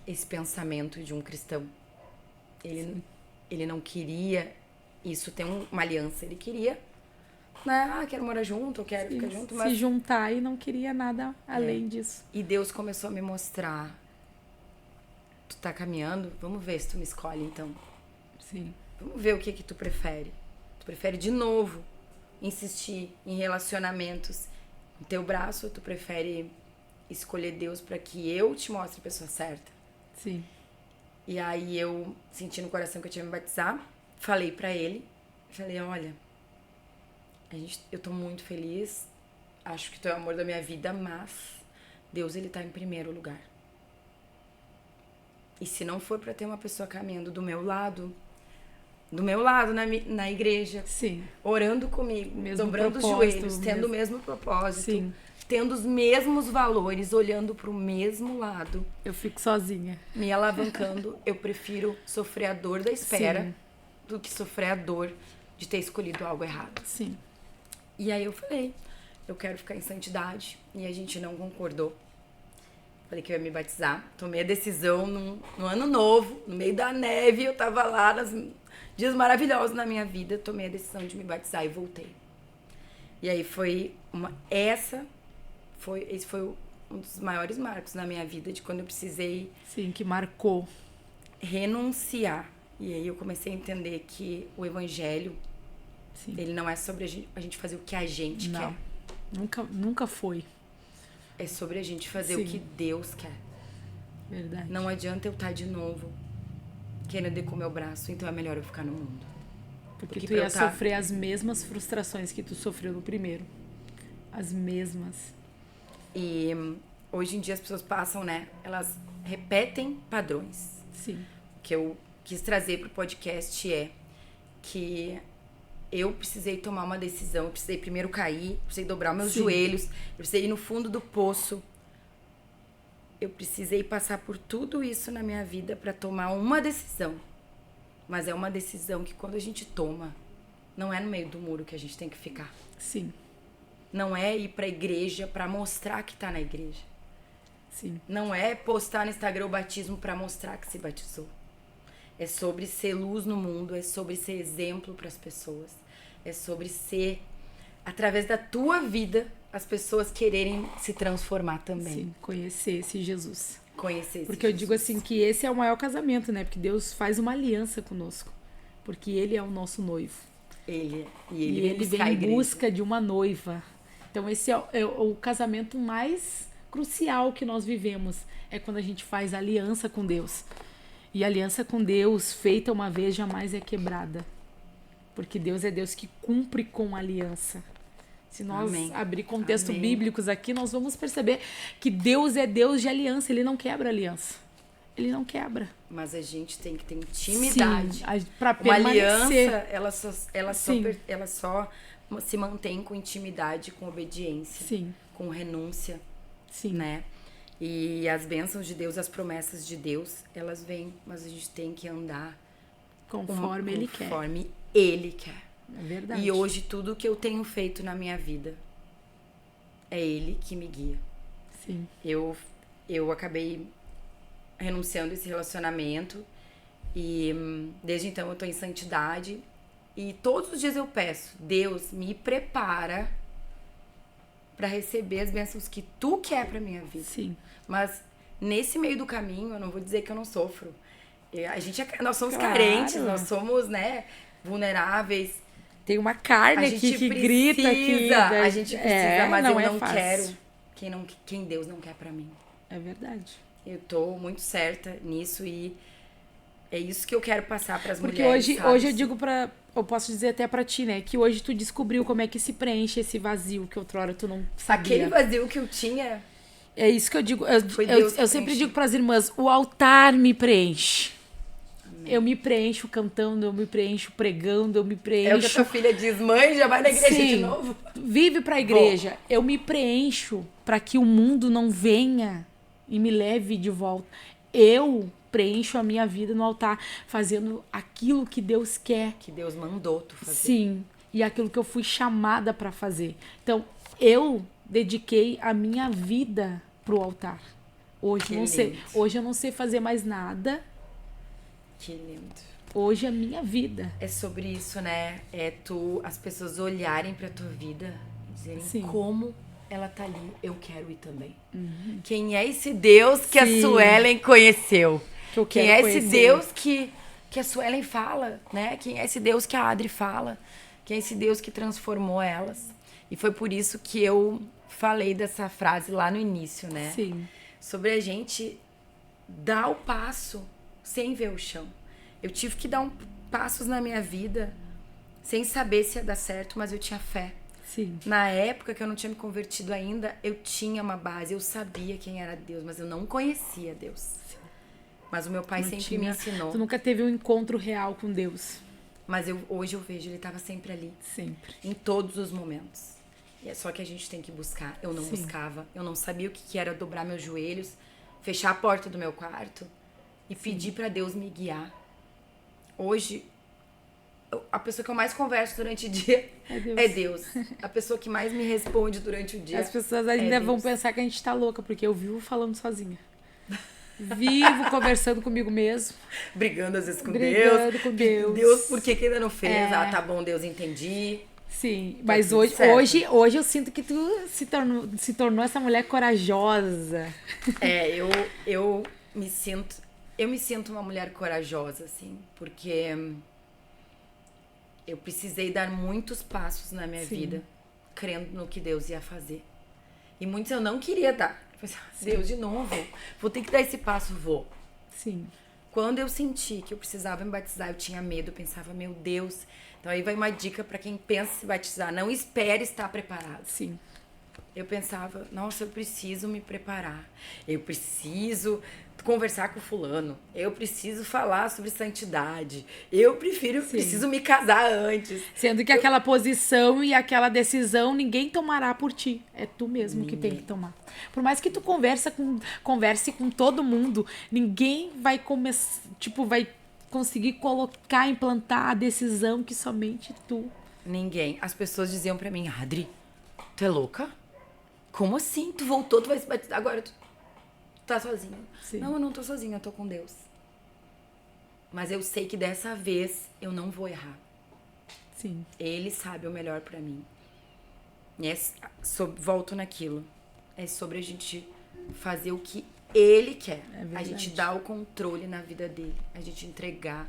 S2: esse pensamento de um cristão. Ele não queria isso ter uma aliança. Ele queria, né? Quero morar junto, eu quero ficar junto. Mas...
S1: se juntar e não queria nada além disso.
S2: E Deus começou a me mostrar. Tu tá caminhando? Vamos ver se tu me escolhe, então.
S1: Sim.
S2: Vamos ver o que tu prefere. Tu prefere, de novo, insistir em relacionamentos no teu braço, ou tu prefere escolher Deus pra que eu te mostre a pessoa certa?
S1: Sim.
S2: E aí eu senti no coração que eu tinha que me batizar, falei pra ele, falei, olha, eu tô muito feliz, acho que tu é o amor da minha vida, mas Deus, ele tá em primeiro lugar. E se não for pra ter uma pessoa caminhando do meu lado na igreja,
S1: sim,
S2: orando comigo,
S1: mesmo
S2: dobrando os joelhos, tendo o mesmo propósito,
S1: sim,
S2: tendo os mesmos valores, olhando pro mesmo lado,
S1: eu fico sozinha,
S2: me alavancando, eu prefiro sofrer a dor da espera,
S1: sim,
S2: do que sofrer a dor de ter escolhido algo errado.
S1: Sim.
S2: E aí eu falei, eu quero ficar em santidade, e a gente não concordou. Falei que eu ia me batizar, tomei a decisão no ano novo, no meio da neve, eu tava lá nos dias maravilhosos na minha vida, tomei a decisão de me batizar e voltei. E aí esse foi um dos maiores marcos na minha vida, de quando eu precisei...
S1: Sim, que marcou.
S2: Renunciar. E aí eu comecei a entender que o evangelho,
S1: sim,
S2: ele não é sobre a gente fazer o que a gente quer.
S1: Nunca foi.
S2: É sobre a gente fazer
S1: sim,
S2: o que Deus quer.
S1: Verdade.
S2: Não adianta eu estar de novo querendo ir com o meu braço, então é melhor eu ficar no mundo.
S1: Porque tu ia sofrer as mesmas frustrações que tu sofreu no primeiro. As mesmas.
S2: E hoje em dia as pessoas passam, né? Elas repetem padrões.
S1: Sim.
S2: O que eu quis trazer pro podcast é que eu precisei tomar uma decisão, eu precisei primeiro cair, precisei dobrar meus joelhos, eu precisei ir no fundo do poço. Eu precisei passar por tudo isso na minha vida para tomar uma decisão. Mas é uma decisão que quando a gente toma, não é no meio do muro que a gente tem que ficar.
S1: Sim.
S2: Não é ir pra igreja para mostrar que tá na igreja.
S1: Sim.
S2: Não é postar no Instagram o batismo para mostrar que se batizou. É sobre ser luz no mundo, é sobre ser exemplo para as pessoas. É sobre ser, através da tua vida, as pessoas quererem se transformar também.
S1: Sim, conhecer esse Jesus.
S2: Conhecer esse
S1: Porque eu digo assim que esse é o maior casamento, né? Porque Deus faz uma aliança conosco. Porque Ele é o nosso noivo.
S2: Ele
S1: vem em busca de uma noiva. Então esse é o casamento mais crucial que nós vivemos. É quando a gente faz aliança com Deus. E a aliança com Deus, feita uma vez, jamais é quebrada. Porque Deus é Deus que cumpre com a aliança. Se nós abrir contextos bíblicos aqui, nós vamos perceber que Deus é Deus de aliança. Ele não quebra aliança. Ele não quebra.
S2: Mas a gente tem que ter intimidade.
S1: Para permanecer.
S2: Uma aliança, ela só se mantém com intimidade, com obediência,
S1: sim,
S2: com renúncia,
S1: sim,
S2: né? E as bênçãos de Deus, as promessas de Deus, elas vêm, mas a gente tem que andar
S1: conforme Ele quer.
S2: Conforme Ele quer.
S1: É verdade.
S2: E hoje tudo que eu tenho feito na minha vida é Ele que me guia.
S1: Sim.
S2: Eu acabei renunciando a esse relacionamento e desde então eu tô em santidade e todos os dias eu peço, Deus, me prepara para receber as bênçãos que Tu quer pra minha vida.
S1: Sim.
S2: Mas nesse meio do caminho, eu não vou dizer que eu não sofro. Nós somos carentes, nós somos, né, vulneráveis.
S1: Tem uma carne aqui que grita aqui.
S2: A gente precisa, mas eu não
S1: fácil.
S2: quero quem Deus não quer pra mim.
S1: É verdade.
S2: Eu tô muito certa nisso e é isso que eu quero passar pras
S1: Porque
S2: mulheres.
S1: Porque hoje eu digo eu posso dizer até pra ti, né, que hoje tu descobriu como é que se preenche esse vazio que outrora tu não sabia.
S2: Aquele vazio que eu tinha.
S1: É isso que eu digo. Eu sempre digo pras irmãs, o altar me preenche. Amém. Eu me preencho cantando, eu me preencho pregando, eu me preencho...
S2: É o que a tua filha diz, mãe, já vai na igreja de novo?
S1: Vive pra igreja. Bom. Eu me preencho pra que o mundo não venha e me leve de volta. Eu preencho a minha vida no altar, fazendo aquilo que Deus quer.
S2: Que Deus mandou tu fazer.
S1: Sim, e aquilo que eu fui chamada para fazer. Então, eu dediquei a minha vida pro altar. Hoje eu não sei fazer mais nada.
S2: Que lindo.
S1: Hoje é minha vida.
S2: É sobre isso, né? É as pessoas olharem pra tua vida e dizerem
S1: Sim.
S2: como ela tá ali, eu quero ir também. Quem é esse Deus que a Suelen conheceu? Quem é esse Deus que a Suelen fala, né? Quem é esse Deus que a Adri fala? Quem é esse Deus que transformou elas? E foi por isso que eu falei dessa frase lá no início, né?
S1: Sim.
S2: Sobre a gente dar o passo sem ver o chão. Eu tive que dar passos na minha vida sem saber se ia dar certo, mas eu tinha fé.
S1: Sim.
S2: Na época que eu não tinha me convertido ainda, eu tinha uma base, eu sabia quem era Deus, mas eu não conhecia Deus. Sim. Mas o meu pai sempre me ensinou.
S1: Tu nunca teve um encontro real com Deus.
S2: Mas hoje eu vejo, ele estava sempre ali.
S1: Sempre.
S2: Em todos os momentos. E é só que a gente tem que buscar. Eu não buscava, eu não sabia o que era dobrar meus joelhos, fechar a porta do meu quarto e pedir para Deus me guiar. Hoje, a pessoa que eu mais converso durante o dia é Deus. A pessoa que mais me responde durante o dia.
S1: As pessoas ainda vão pensar que a gente tá louca, porque eu vivo falando sozinha. Vivo conversando comigo mesmo.
S2: Brigando às vezes com
S1: Brigando
S2: Deus.
S1: Com Deus.
S2: Deus, por que ainda não fez? Ah, tá bom, Deus, entendi.
S1: Sim, mas hoje eu sinto que tu se tornou essa mulher corajosa.
S2: Eu me sinto uma mulher corajosa, assim, porque eu precisei dar muitos passos na minha vida, crendo no que Deus ia fazer. E muitos eu não queria dar. Deus, de novo, vou ter que dar esse passo, vou.
S1: Sim.
S2: Quando eu senti que eu precisava me batizar, eu tinha medo, eu pensava, meu Deus. Então aí vai uma dica pra quem pensa se batizar, não espere estar preparado.
S1: Sim.
S2: Eu pensava, nossa, eu preciso me preparar. Eu preciso conversar com fulano. Eu preciso falar sobre santidade. Eu preciso me casar antes.
S1: Sendo que aquela posição e aquela decisão ninguém tomará por ti. É tu mesmo que tem que tomar. Por mais que tu converse com todo mundo, ninguém vai vai conseguir implantar a decisão que somente tu.
S2: Ninguém. As pessoas diziam pra mim, Adri, tu é louca? Como assim? Tu voltou, tu vai se batizar agora, tu tá sozinha.
S1: Sim.
S2: Não, eu não tô sozinha, eu tô com Deus. Mas eu sei que dessa vez eu não vou errar.
S1: Sim.
S2: Ele sabe o melhor pra mim. E volto naquilo. É sobre a gente fazer o que ele quer. A gente dar o controle na vida dele. A gente entregar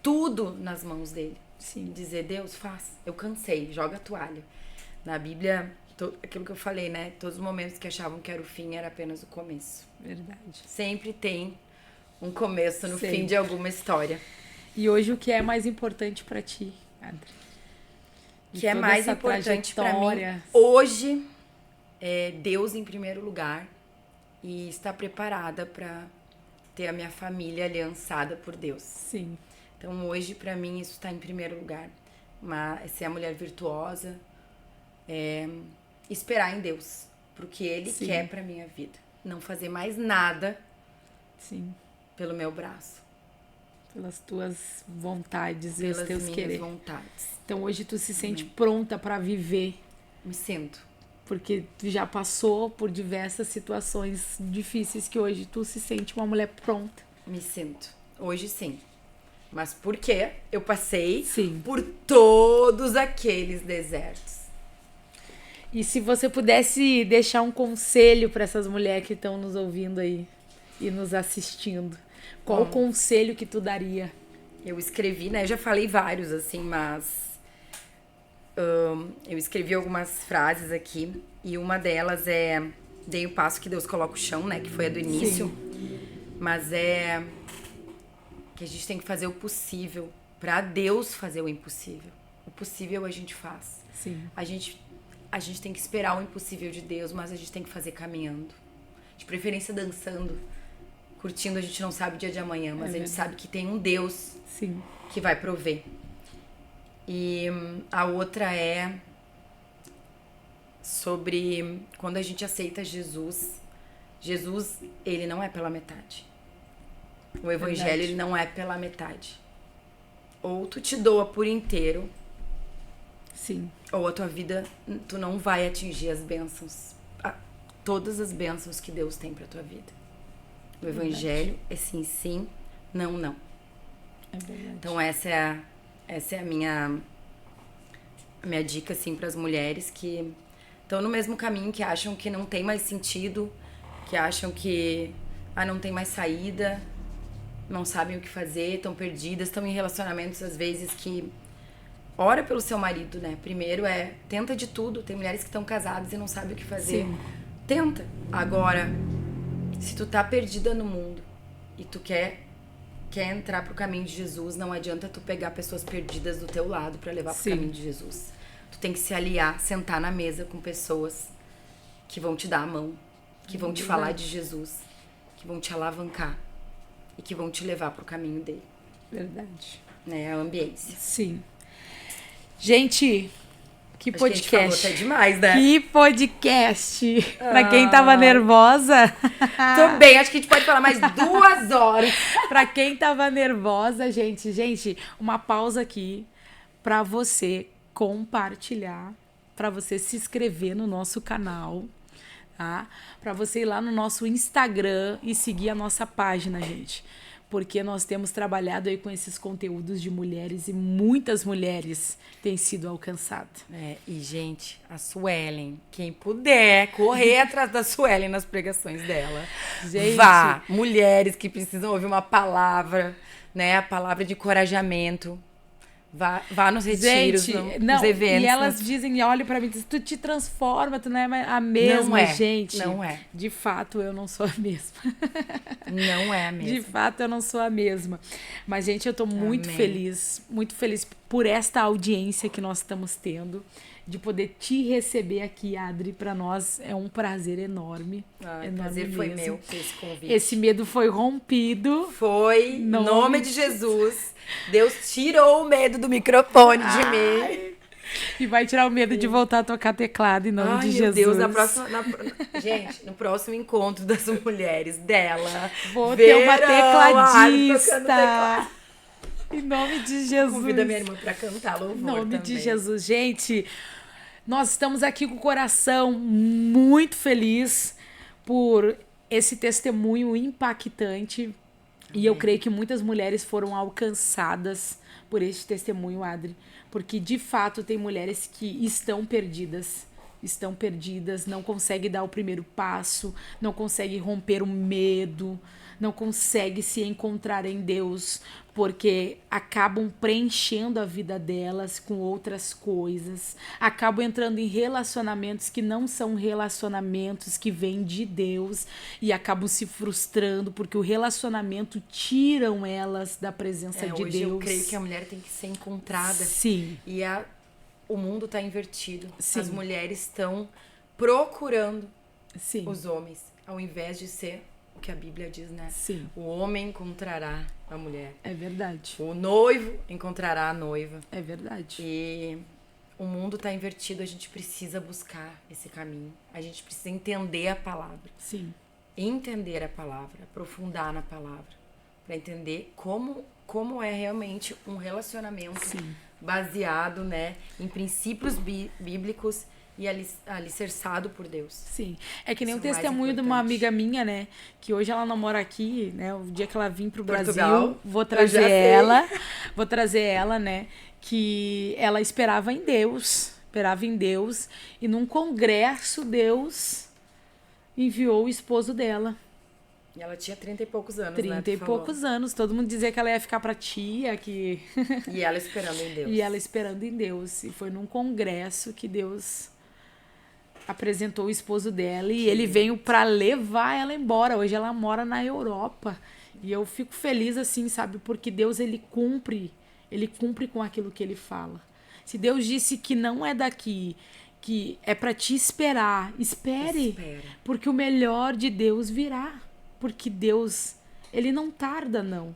S2: tudo nas mãos dele.
S1: Sim.
S2: Dizer, Deus, faz. Eu cansei, joga a toalha. Na Bíblia, aquilo que eu falei, né? Todos os momentos que achavam que era o fim, era apenas o começo.
S1: Verdade.
S2: Sempre tem um começo no fim de alguma história.
S1: E hoje o que é mais importante pra ti, Adri?
S2: O que é mais importante pra mim hoje é Deus em primeiro lugar e estar preparada pra ter a minha família aliançada por Deus.
S1: Sim.
S2: Então hoje pra mim isso tá em primeiro lugar. Ser a mulher virtuosa, esperar em Deus pro que Ele quer pra minha vida. Não fazer mais nada pelo meu braço.
S1: Pelas tuas vontades e os teus quereres.
S2: Pelas minhas vontades.
S1: Então hoje tu se sente pronta pra viver.
S2: Me sinto.
S1: Porque tu já passou por diversas situações difíceis que hoje tu se sente uma mulher pronta.
S2: Me sinto. Hoje sim. Mas por quê? Eu passei por todos aqueles desertos.
S1: E se você pudesse deixar um conselho para essas mulheres que estão nos ouvindo aí e nos assistindo, qual o conselho que tu daria?
S2: Eu escrevi, né? Eu já falei vários, assim, mas eu escrevi algumas frases aqui e uma delas é dei o passo que Deus coloca o chão, né? Que foi a do início. Mas é que a gente tem que fazer o possível para Deus fazer o impossível. O possível a gente faz.
S1: Sim.
S2: A gente tem que esperar o impossível de Deus, mas a gente tem que fazer caminhando. De preferência dançando, curtindo, a gente não sabe o dia de amanhã, mas a gente sabe que tem um Deus que vai prover. E a outra é sobre quando a gente aceita Jesus. Jesus, ele não é pela metade. O evangelho,
S1: Verdade.
S2: ele não é pela metade. Ou tu te doa por inteiro,
S1: Sim.
S2: ou a tua vida, tu não vai atingir as bênçãos, todas as bênçãos que Deus tem pra tua vida. O evangelho é sim, sim, não, não.
S1: É verdade.
S2: Então essa é a minha dica, assim, pras mulheres que estão no mesmo caminho, que acham que não tem mais sentido, que acham que não tem mais saída, não sabem o que fazer, estão perdidas, estão em relacionamentos, às vezes, que... Ora pelo seu marido, né? Primeiro tenta de tudo. Tem mulheres que estão casadas e não sabem o que fazer.
S1: Sim.
S2: Tenta. Agora, se tu tá perdida no mundo e tu quer entrar pro caminho de Jesus, não adianta tu pegar pessoas perdidas do teu lado pra levar pro
S1: Sim.
S2: caminho de Jesus. Tu tem que se aliar, sentar na mesa com pessoas que vão te dar a mão, que vão te falar de Jesus, que vão te alavancar e que vão te levar pro caminho dele.
S1: Verdade.
S2: Né? A ambiência.
S1: Sim. Gente, que
S2: Acho que a gente falou
S1: podcast.
S2: até demais, né?
S1: Que podcast. Pra quem tava nervosa.
S2: Tô bem, acho que a gente pode falar mais 2 horas.
S1: Pra quem tava nervosa, gente, uma pausa aqui pra você compartilhar, pra você se inscrever no nosso canal, tá? Pra você ir lá no nosso Instagram e seguir a nossa página, gente. Porque nós temos trabalhado aí com esses conteúdos de mulheres e muitas mulheres têm sido alcançadas.
S2: E, gente, a Suelen, quem puder correr atrás da Suelen nas pregações dela.
S1: Gente.
S2: Vá, mulheres que precisam ouvir uma palavra, né? A palavra de encorajamento. Vá nos retiros, nos eventos.
S1: E elas dizem, olham pra mim e dizem, tu te transforma, tu não é a mesma,
S2: não é,
S1: gente.
S2: Não é.
S1: De fato, eu não sou a mesma.
S2: Não é a mesma.
S1: De fato, eu não sou a mesma. Mas, gente, eu tô muito feliz por esta audiência que nós estamos tendo, de poder te receber aqui, Adri. Pra nós é um prazer enorme.
S2: O prazer foi meu ter esse convite.
S1: Esse medo foi rompido.
S2: Foi, em nome de Jesus. Deus tirou o medo do microfone de mim.
S1: E vai tirar o medo de voltar a tocar teclado em nome de Jesus.
S2: Meu Deus, gente, no próximo encontro das mulheres dela,
S1: vou ter uma tecladista. Em nome de Jesus.
S2: Convida minha irmã pra cantar louvor.
S1: Em nome
S2: também.
S1: de Jesus. Gente, nós estamos aqui com o coração muito feliz por esse testemunho impactante. E eu creio que muitas mulheres foram alcançadas por este testemunho, Adri. Porque, de fato, tem mulheres que estão perdidas, não conseguem dar o primeiro passo, não conseguem romper o medo, não conseguem se encontrar em Deus, porque acabam preenchendo a vida delas com outras coisas, acabam entrando em relacionamentos que não são relacionamentos que vêm de Deus e acabam se frustrando porque o relacionamento tiram elas da presença de
S2: hoje
S1: Deus.
S2: Eu creio que a mulher tem que ser encontrada.
S1: Sim.
S2: E o mundo está invertido.
S1: Sim.
S2: As mulheres estão procurando
S1: Sim.
S2: os homens, ao invés de ser o que a Bíblia diz, né?
S1: Sim.
S2: O homem encontrará a mulher.
S1: É verdade.
S2: O noivo encontrará a noiva.
S1: É verdade.
S2: E o mundo está invertido, a gente precisa buscar esse caminho. A gente precisa entender a palavra.
S1: Sim.
S2: Entender a palavra, aprofundar na palavra, para entender como é realmente um relacionamento baseado, né, em princípios bíblicos e alicerçado por Deus.
S1: Sim. É que nem o
S2: Isso é mais
S1: testemunho de uma
S2: importante.
S1: amiga minha, né? Que hoje ela não mora aqui, né? O dia que ela vir pro
S2: Portugal,
S1: Brasil, vou trazer ela, né? Que ela esperava em Deus. E num congresso, Deus enviou o esposo dela.
S2: E ela tinha 30 e poucos anos,
S1: 30 e poucos anos. Todo mundo dizia que ela ia ficar pra tia, que...
S2: E ela esperando em Deus.
S1: E ela esperando em Deus. E foi num congresso que Deus apresentou o esposo dela e ele veio pra levar ela embora. Hoje ela mora na Europa. E eu fico feliz assim, sabe? Porque Deus, ele cumpre com aquilo que ele fala. Se Deus disse que não é daqui, que é pra te esperar, espere. Porque o melhor de Deus virá. Porque Deus, ele não tarda, não.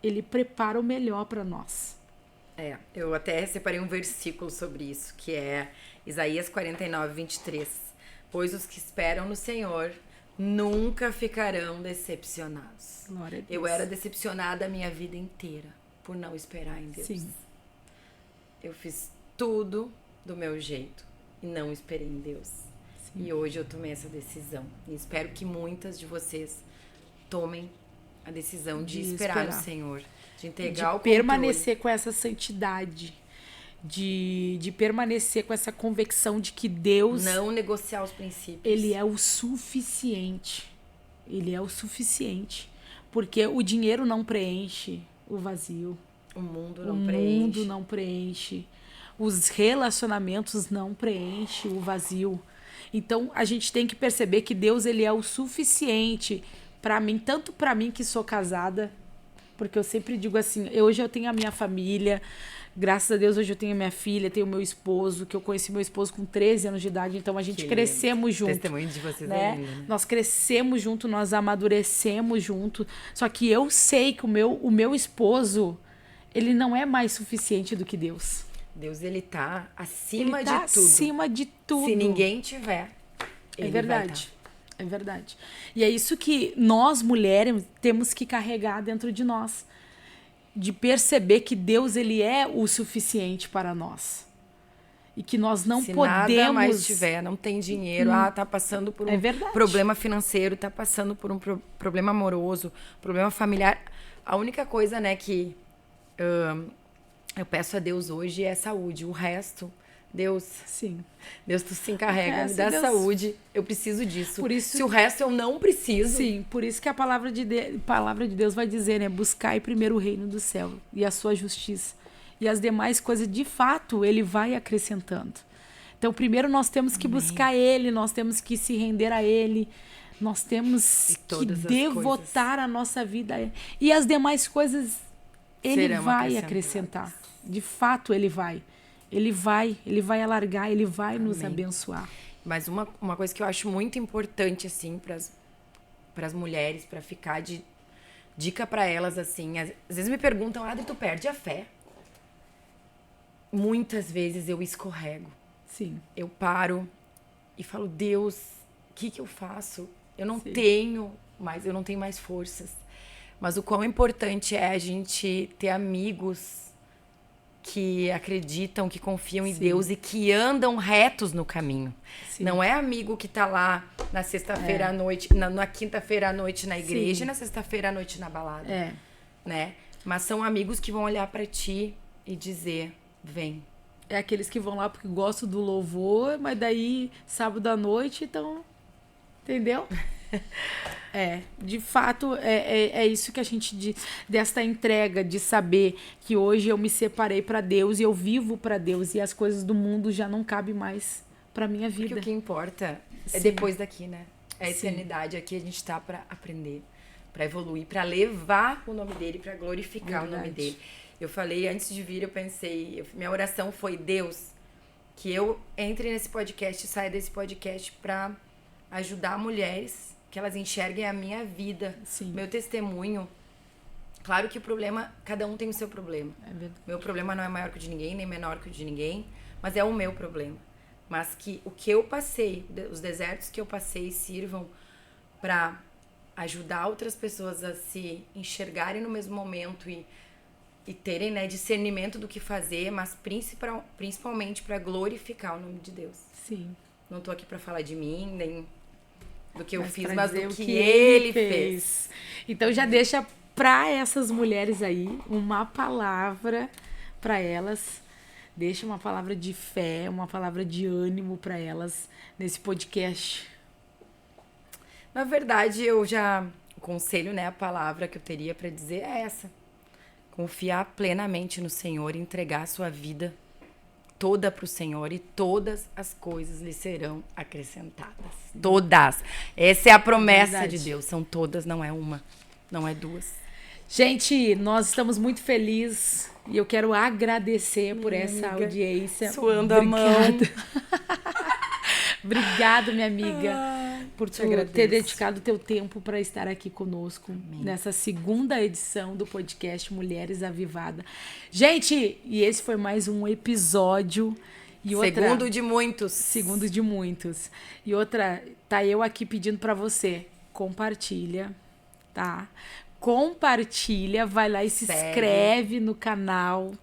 S1: Ele prepara o melhor pra nós.
S2: Eu até separei um versículo sobre isso, que é Isaías 49, 23. Pois os que esperam no Senhor nunca ficarão decepcionados.
S1: Glória a Deus.
S2: Eu era decepcionada a minha vida inteira por não esperar em Deus.
S1: Sim.
S2: Eu fiz tudo do meu jeito e não esperei em Deus.
S1: Sim.
S2: E hoje eu tomei essa decisão. E espero que muitas de vocês tomem a decisão de esperar no Senhor, de entregar o controle.
S1: De permanecer com essa santidade, de permanecer com essa convicção de que Deus...
S2: Não negociar os princípios.
S1: Ele é o suficiente. Ele é o suficiente. Porque o dinheiro não preenche o vazio.
S2: O mundo
S1: O mundo não preenche. Os relacionamentos não preenchem o vazio. Então, a gente tem que perceber que Deus, ele é o suficiente para mim, tanto para mim que sou casada, porque eu sempre digo assim, hoje eu tenho a minha família, graças a Deus hoje eu tenho a minha filha, tenho o meu esposo, que eu conheci meu esposo com 13 anos de idade, então a gente crescemos junto. O
S2: testemunho de vocês
S1: né?
S2: é lindo, né?
S1: Nós crescemos junto, nós amadurecemos junto, só que eu sei que o meu esposo, ele não é mais suficiente do que Deus.
S2: Deus, ele tá acima
S1: Ele tá
S2: de tudo.
S1: acima de tudo.
S2: Se ninguém tiver, ele
S1: É verdade.
S2: vai tá.
S1: É verdade. E é isso que nós, mulheres, temos que carregar dentro de nós. De perceber que Deus, ele é o suficiente para nós. E que nós não
S2: Se
S1: podemos...
S2: nada mais tiver, não tem dinheiro, tá passando por um problema financeiro, tá passando por um problema amoroso, problema familiar. A única coisa, né, que eu peço a Deus hoje é saúde. O resto... Deus,
S1: sim.
S2: Deus, tu se encarrega, me dá saúde, eu preciso disso.
S1: Por isso,
S2: se o resto eu não preciso.
S1: Sim, por isso que a palavra de Deus vai dizer, né? Buscai primeiro o reino do céu e a sua justiça. E as demais coisas, de fato, ele vai acrescentando. Então, primeiro nós temos que buscar ele, nós temos que se render a ele, nós temos que devotar a nossa vida a ele. E as demais coisas, ele vai acrescentar. De fato, ele vai. Ele vai alargar, ele vai nos abençoar.
S2: Mas uma coisa que eu acho muito importante, assim, para as mulheres, para ficar de dica para elas, assim, às vezes me perguntam, Adri, tu perde a fé? Muitas vezes eu escorrego.
S1: Sim.
S2: Eu paro e falo, Deus, o que eu faço? Eu não tenho mais forças. Mas o quão importante é a gente ter amigos que acreditam, que confiam em Deus e que andam retos no caminho. Sim. Não é amigo que tá lá na sexta-feira à noite, na quinta-feira à noite na igreja e na sexta-feira à noite na balada. Né? Mas são amigos que vão olhar pra ti e dizer, vem.
S1: É aqueles que vão lá porque gostam do louvor, mas daí sábado à noite, então... Entendeu? De fato, é isso que a gente desta entrega, de saber que hoje eu me separei para Deus e eu vivo para Deus e as coisas do mundo já não cabem mais para minha vida.
S2: Porque o que importa é depois daqui, né? É a eternidade. Aqui a gente tá para aprender, para evoluir, para levar o nome dele, para glorificar o nome dele. Eu falei, antes de vir, eu pensei, minha oração foi, Deus, que eu entre nesse podcast e saia desse podcast para ajudar mulheres, que elas enxerguem a minha vida, meu testemunho. Claro que o problema, cada um tem o seu problema. Meu problema não é maior que o de ninguém, nem menor que o de ninguém, mas é o meu problema. Mas que o que eu passei, os desertos que eu passei, sirvam para ajudar outras pessoas a se enxergarem no mesmo momento e terem, né, discernimento do que fazer, mas principalmente para glorificar o nome de Deus.
S1: Sim.
S2: Não tô aqui para falar de mim, nem do que eu fiz,
S1: pra
S2: mas
S1: dizer
S2: do
S1: o
S2: que ele fez.
S1: Então já deixa para essas mulheres aí uma palavra para elas. Deixa uma palavra de fé, uma palavra de ânimo para elas nesse podcast.
S2: Na verdade, o conselho, né, a palavra que eu teria para dizer é essa. Confiar plenamente no Senhor e entregar a sua vida toda para o Senhor e todas as coisas lhe serão acrescentadas. Todas. Essa é a promessa de Deus. São todas, não é uma, não é duas.
S1: Gente, nós estamos muito felizes e eu quero agradecer por essa audiência.
S2: Suando a mão.
S1: Obrigada, minha amiga, por ter dedicado o teu tempo para estar aqui conosco nessa segunda edição do podcast Mulheres Avivadas. Gente, e esse foi mais um episódio E outra,
S2: segundo de muitos.
S1: segundo de muitos. E outra, tá eu aqui pedindo pra você, compartilha, tá? Compartilha, vai lá e se
S2: Segue.
S1: inscreve no canal,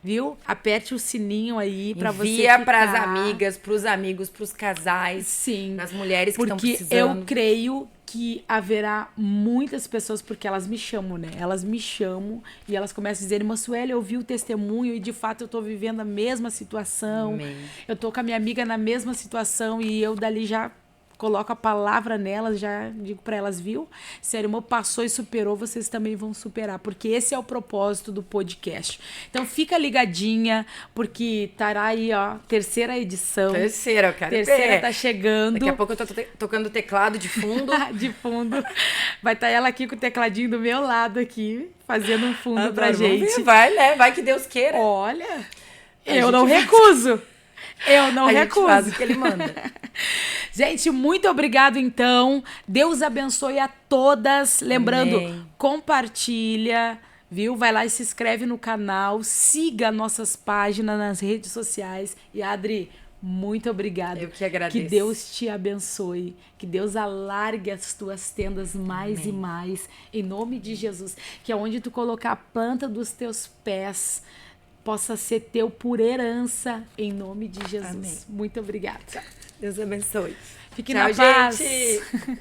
S1: viu? Aperte o sininho aí pra você
S2: Envia pras
S1: ficar...
S2: amigas, pros amigos, pros casais,
S1: Sim,
S2: pras mulheres que estão
S1: porque
S2: precisando.
S1: eu creio que haverá muitas pessoas, porque elas me chamam, né? Elas me chamam e elas começam a dizer, irmã Sueli, eu vi o testemunho e de fato eu tô vivendo a mesma situação.
S2: Amém.
S1: Eu tô com a minha amiga na mesma situação e eu dali já coloco a palavra nelas, já digo para elas, viu? Se a irmã passou e superou, vocês também vão superar, porque esse é o propósito do podcast. Então fica ligadinha, porque estará aí, ó, terceira edição.
S2: Terceira, eu quero
S1: Terceira
S2: ver.
S1: tá chegando.
S2: Daqui a pouco eu tô tocando teclado de fundo.
S1: De fundo. Vai estar ela aqui com o tecladinho do meu lado aqui, fazendo um fundo pra
S2: Adoro, vamos
S1: gente.
S2: ver, vai, né? Vai que Deus queira.
S1: Olha,
S2: A
S1: eu
S2: gente
S1: não
S2: faz-
S1: recuso. Eu não
S2: a gente
S1: recuso.
S2: faz o que ele manda.
S1: Gente, muito obrigado então. Deus abençoe a todas. Lembrando,
S2: Amém.
S1: compartilha, viu? Vai lá e se inscreve no canal, siga nossas páginas nas redes sociais. E Adri, muito obrigada.
S2: Eu que agradeço.
S1: Que Deus te abençoe. Que Deus alargue as tuas tendas mais e mais. Em nome de Jesus. Que aonde tu colocar a planta dos teus pés possa ser teu por herança. Em nome de Jesus.
S2: Amém.
S1: Muito obrigada.
S2: Deus abençoe.
S1: Fique
S2: Tchau,
S1: na paz.
S2: gente.